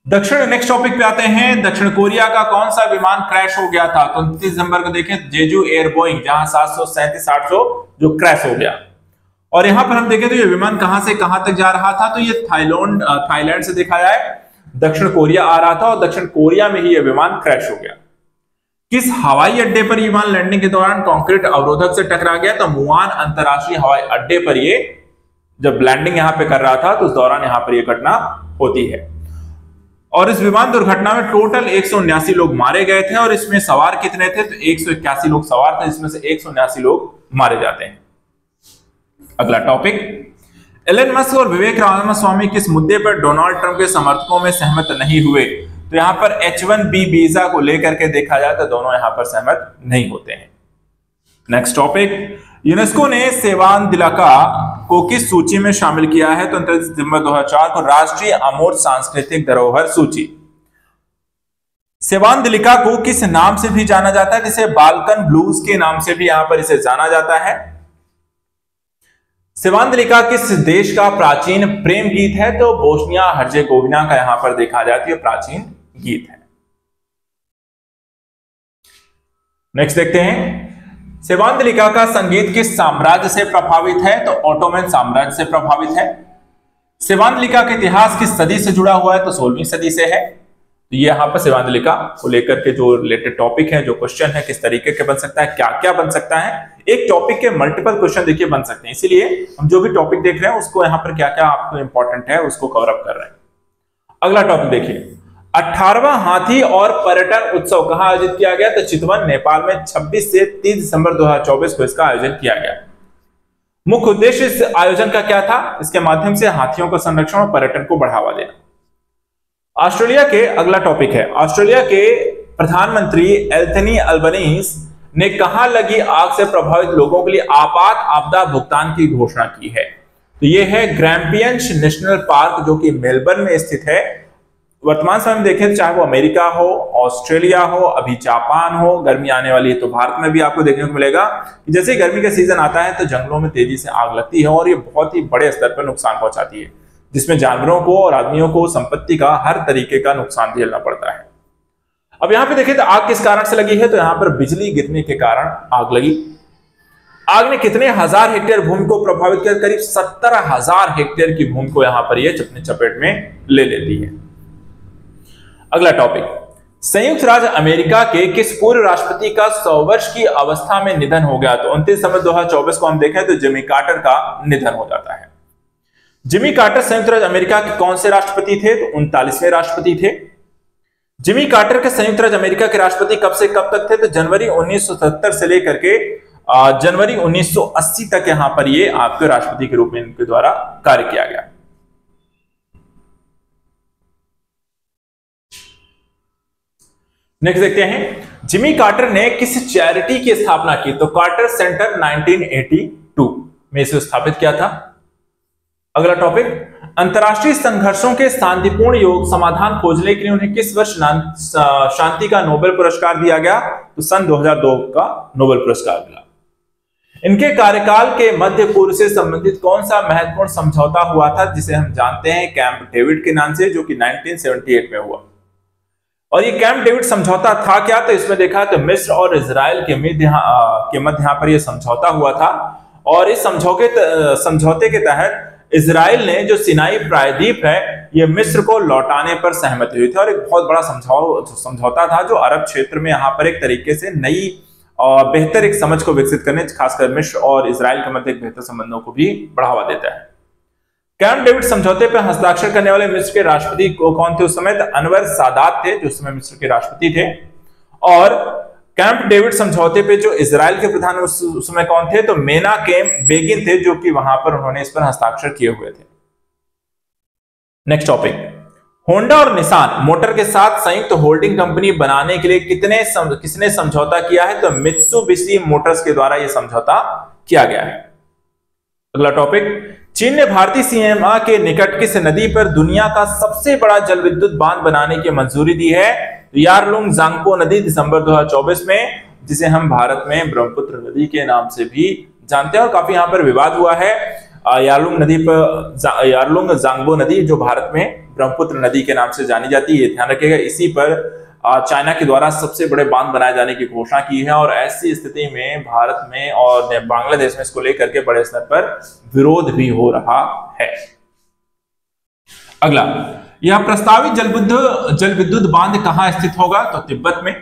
नेक्स्ट टॉपिक पे आते हैं। दक्षिण कोरिया का कौन सा विमान क्रैश हो गया था? तो 29 दिसंबर को देखें जेजू एयर बोइंग, जहां 737-800 जो क्रैश हो गया। और यहां पर हम देखें तो ये विमान कहां से कहां तक जा रहा था? तो ये थाईलैंड से देखा जाए दक्षिण कोरिया आ रहा था और दक्षिण कोरिया में ही यह विमान क्रैश हो गया। किस हवाई अड्डे पर विमान लैंडिंग के दौरान कंक्रीट अवरोधक से टकरा गया? तो मुआन अंतरराष्ट्रीय हवाई अड्डे पर ये जब लैंडिंग यहां पे कर रहा था तो उस दौरान यहां पर यह घटना होती है। और इस विमान दुर्घटना में टोटल 179 लोग मारे गए थे और इसमें सवार कितने थे? तो 181 लोग सवार थे, जिसमें से 179 लोग मारे जाते हैं। अगला टॉपिक, एलन मस्क और विवेक रामास्वामी किस मुद्दे पर डोनाल्ड ट्रंप के समर्थकों में सहमत नहीं हुए? तो यहां पर H1B वीजा को लेकर के देखा जाए तो दोनों यहां पर सहमत नहीं होते हैं। नेक्स्ट टॉपिक, यूनेस्को ने सेवांदिलिका को किस सूची में शामिल किया है? तो 29 दिसंबर 2004 को राष्ट्रीय अमूर्त सांस्कृतिक धरोहर सूची। सेवांदिलिका को किस नाम से भी जाना जाता है? जिसे बाल्कन ब्लूज के नाम से भी यहां पर इसे जाना जाता है। सेवांदिलिका किस देश का प्राचीन प्रेम गीत है? तो बोस्निया हर्जेगोविना का यहां पर देखा जाती है प्राचीन गीत है। नेक्स्ट देखते हैं, सेवांतलिका का संगीत किस साम्राज्य से प्रभावित है? तो ऑटोमन साम्राज्य से प्रभावित है। सेवांतलिका का इतिहास किस सदी से जुड़ा हुआ है? तो 16वीं सदी से है। तो ये यहाँ पर सेवांतलिका को लेकर के जो रिलेटेड टॉपिक है, जो क्वेश्चन है, किस तरीके के बन सकता है, क्या क्या बन सकता है, एक टॉपिक के मल्टीपल क्वेश्चन देखिए बन सकते हैं। इसीलिए हम जो भी टॉपिक देख रहे हैं उसको यहाँ पर क्या क्या आपको इंपॉर्टेंट है उसको कवर अप कर रहे हैं। अगला टॉपिक देखिए, 18वां हाथी और पर्यटन उत्सव कहां आयोजित किया गया? तो चितवन, नेपाल में 26 से 30 दिसंबर 2024 को इसका आयोजन किया गया। मुख्य उद्देश्य इस आयोजन का क्या था? इसके माध्यम से हाथियों का संरक्षण और पर्यटन को बढ़ावा देना। ऑस्ट्रेलिया के अगला टॉपिक है, ऑस्ट्रेलिया के प्रधानमंत्री एंथनी अल्बनीज ने कहां लगी आग से प्रभावित लोगों के लिए आपात आपदा भुगतान की घोषणा की है? तो यह है ग्रैम्पियंस नेशनल पार्क, जो कि मेलबर्न में स्थित है। वर्तमान समय में देखें, चाहे वो अमेरिका हो, ऑस्ट्रेलिया हो, अभी जापान हो, गर्मी आने वाली है तो भारत में भी आपको देखने को मिलेगा कि जैसे ही गर्मी का सीजन आता है तो जंगलों में तेजी से आग लगती है और ये बहुत ही बड़े स्तर पर नुकसान पहुंचाती है, जिसमें जानवरों को और आदमियों को संपत्ति का हर तरीके का नुकसान झेलना पड़ता है। अब यहाँ पे देखें तो आग किस कारण से लगी है? तो यहाँ पर बिजली गिरने के कारण आग लगी। आग ने कितने हजार हेक्टेयर भूमि को प्रभावित किया? करीब 70,000 हेक्टेयर की भूमि को यहाँ पर यह अपने चपेट में ले लेती है। अगला टॉपिक, संयुक्त राज्य अमेरिका के किस पूर्व राष्ट्रपति का 100 वर्ष की अवस्था में निधन हो गया? तो 29 दिसंबर 2024 को हम देखें तो जिमी कार्टर का निधन हो जाता है। जिमी कार्टर संयुक्त राज्य अमेरिका के कौन से राष्ट्रपति थे? तो 39वें राष्ट्रपति थे। जिमी कार्टर के संयुक्त राज्य अमेरिका के राष्ट्रपति कब से कब तक थे? तो जनवरी 1970 से लेकर के जनवरी 1980 तक यहां पर ये आपके राष्ट्रपति के रूप में इनके द्वारा कार्य किया गया। नेक्स्ट देखते हैं, जिमी कार्टर ने किस चैरिटी की स्थापना की? तो कार्टर सेंटर 1982 में इसे स्थापित किया था। अगला टॉपिक, अंतरराष्ट्रीय संघर्षों के शांतिपूर्ण योग समाधान खोजने के लिए उन्हें किस वर्ष शांति का नोबेल पुरस्कार दिया गया? तो सन 2002 का नोबेल पुरस्कार मिला। इनके कार्यकाल के मध्य पूर्व से संबंधित कौन सा महत्वपूर्ण समझौता हुआ था, जिसे हम जानते हैं कैंप डेविड के नाम से, जो कि 1978 में हुआ। और ये कैंप डेविड समझौता था क्या? तो इसमें देखा तो मिस्र और इजराइल के मध्य यहाँ पर यह समझौता हुआ था और इस समझौते के तहत इजराइल ने जो सिनाई प्रायद्वीप है ये मिस्र को लौटाने पर सहमति हुई थी और एक बहुत बड़ा समझौता था जो अरब क्षेत्र में यहाँ पर एक तरीके से नई और बेहतर एक समझ को विकसित करने, खासकर मिस्र और इजराइल के मध्य एक बेहतर संबंधों को भी बढ़ावा देता है। कैंप डेविड समझौते पर हस्ताक्षर करने वाले मिस्र के राष्ट्रपति कौन थे उस समय? तो अनवर सादात थे, जो उस समय मिस्र के राष्ट्रपति थे। और कैंप डेविड समझौते पे जो इजराइल के प्रधान उस समय कौन थे? तो मेनाकेम बेगिन थे, जो कि वहां पर उन्होंने इस पर हस्ताक्षर किए हुए थे। नेक्स्ट टॉपिक, होंडा और निसान मोटर के साथ संयुक्त होल्डिंग कंपनी बनाने के लिए किसने समझौता किया है? तो मित्सुबिशी मोटर्स के द्वारा यह समझौता किया गया है। अगला टॉपिक, चीन ने भारतीय सीमा के निकट किस नदी पर दुनिया का सबसे बड़ा जल विद्युत बांध बनाने की मंजूरी दी है? यारलुंग जांगपो नदी दिसंबर 2024 में, जिसे हम भारत में ब्रह्मपुत्र नदी के नाम से भी जानते हैं और काफी यहां पर विवाद हुआ है। यारलुंग जांगबो नदी जो भारत में ब्रह्मपुत्र नदी के नाम से जानी जाती है, ध्यान रखिएगा। इसी पर चाइना के द्वारा सबसे बड़े बांध बनाए जाने की घोषणा की है और ऐसी स्थिति में भारत में और बांग्लादेश में इसको लेकर के बड़े स्तर पर विरोध भी हो रहा है। अगला, यह प्रस्तावित जल विद्युत बांध कहां स्थित होगा? तो तिब्बत में।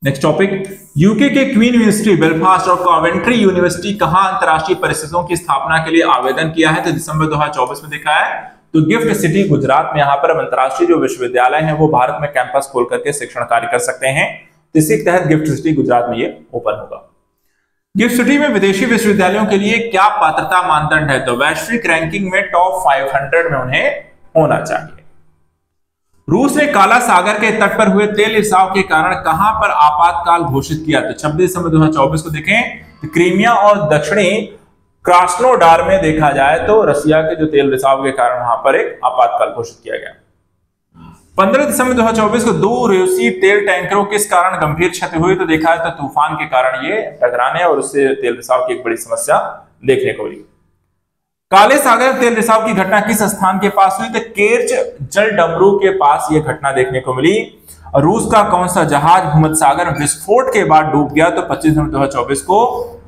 नेक्स्ट टॉपिक, यूके के क्वीन यूनिवर्सिटी बेलफास्ट और कॉवेंट्री यूनिवर्सिटी कहां अंतरराष्ट्रीय परिषदों की स्थापना के लिए आवेदन किया है? तो दिसंबर 2024 में देखा है। तो गिफ्ट सिटी गुजरात में, यहां पर अंतरराष्ट्रीय जो विश्वविद्यालय हैं वो भारत में कैंपस खोल करके शिक्षण कार्य कर सकते हैं। तो इसी के तहत गिफ्ट सिटी गुजरात में ये ओपन होगा। गिफ्ट सिटी में विदेशी विश्वविद्यालयों के लिए क्या पात्रता मानदंड है? तो वैश्विक रैंकिंग में टॉप 500 में उन्हें होना चाहिए। रूस ने काला सागर के तट पर हुए तेल रिसाव के कारण कहां पर आपातकाल घोषित किया? तो 26 दिसंबर 2024 को देखें तो क्रीमिया और दक्षिणी क्रास्नोडार में देखा जाए तो रसिया के जो तेल रिसाव के कारण वहां पर एक आपातकाल घोषित किया गया। 15 दिसंबर 2024 को 2 रूसी तेल टैंकरों किस कारण गंभीर क्षति हुई? तो देखा है तो तूफान के कारण ये टकराने और उससे तेल रिसाव की एक बड़ी समस्या देखने को मिली। काले सागर तेल रिसाव की घटना किस स्थान के पास हुई? तो केर्च जल डमरू के पास यह घटना देखने को मिली। रूस का कौन सा जहाज भूमध्य सागर में विस्फोट के बाद डूब गया? तो 25 नवंबर 2024 को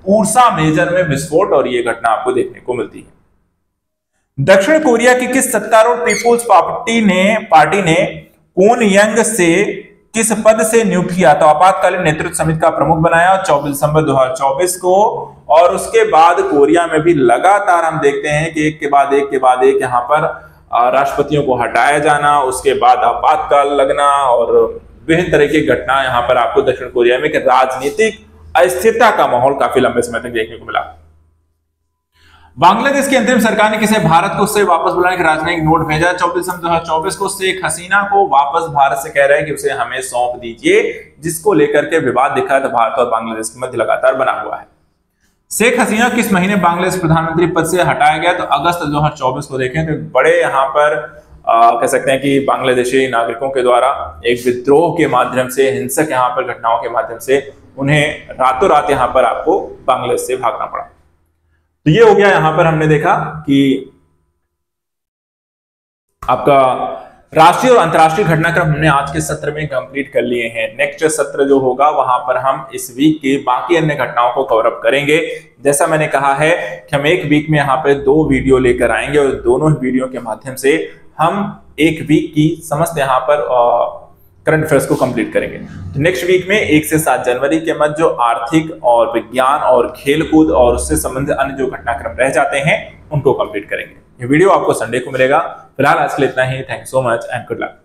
ऊर्सा मेजर में विस्फोट, और यह घटना आपको देखने को मिलती है। दक्षिण कोरिया की किस सत्तारूढ़ पीपुल्स पार्टी ने कोन यंग से किस पद से नियुक्त किया? तो आपातकालीन नेतृत्व समिति का प्रमुख बनाया 24 दिसंबर 2024 को। और उसके बाद कोरिया में भी लगातार हम देखते हैं कि एक के बाद एक यहां पर राष्ट्रपतियों को हटाया जाना, उसके बाद आपातकाल लगना और विभिन्न तरह की घटना यहां पर आपको दक्षिण कोरिया में राजनीतिक अस्थिरता का माहौल काफी लंबे समय तक देखने को मिला। बांग्लादेश की अंतरिम सरकार ने किसे भारत को उससे वापस बुलाने का राजनयिक नोट भेजा? 24 दिसंबर 2024 को शेख हसीना को वापस भारत से कह रहा है कि उसे हमें सौंप दीजिए, जिसको लेकर के विवाद दिखा है तो भारत और बांग्लादेश के मध्य लगातार बना हुआ है। शेख हसीना किस महीने बांग्लादेश प्रधानमंत्री पद से हटाया गया? तो अगस्त 2024 को देखें तो बड़े यहां पर कह सकते हैं कि बांग्लादेशी नागरिकों के द्वारा एक विद्रोह के माध्यम से, हिंसक यहां पर घटनाओं के माध्यम से उन्हें रातों रात यहां पर आपको बांग्लादेश से भागना पड़ा। तो ये हो गया, यहां पर हमने देखा कि आपका राष्ट्रीय और अंतर्राष्ट्रीय घटनाक्रम हमने आज के सत्र में कंप्लीट कर लिए हैं। नेक्स्ट सत्र जो होगा वहां पर हम इस वीक के बाकी अन्य घटनाओं को कवर अप करेंगे। जैसा मैंने कहा है कि हम एक वीक में यहाँ पे 2 वीडियो लेकर आएंगे और दोनों वीडियो के माध्यम से हम एक वीक की समस्त यहाँ पर करंट अफेयर्स को कंप्लीट करेंगे। तो नेक्स्ट वीक में 1 से 7 जनवरी के मध्य जो आर्थिक और विज्ञान और खेलकूद और उससे संबंधित अन्य जो घटनाक्रम रह जाते हैं उनको कंप्लीट करेंगे। ये वीडियो आपको संडे को मिलेगा। फिलहाल आज के लिए इतना ही। Thank you so much and good luck.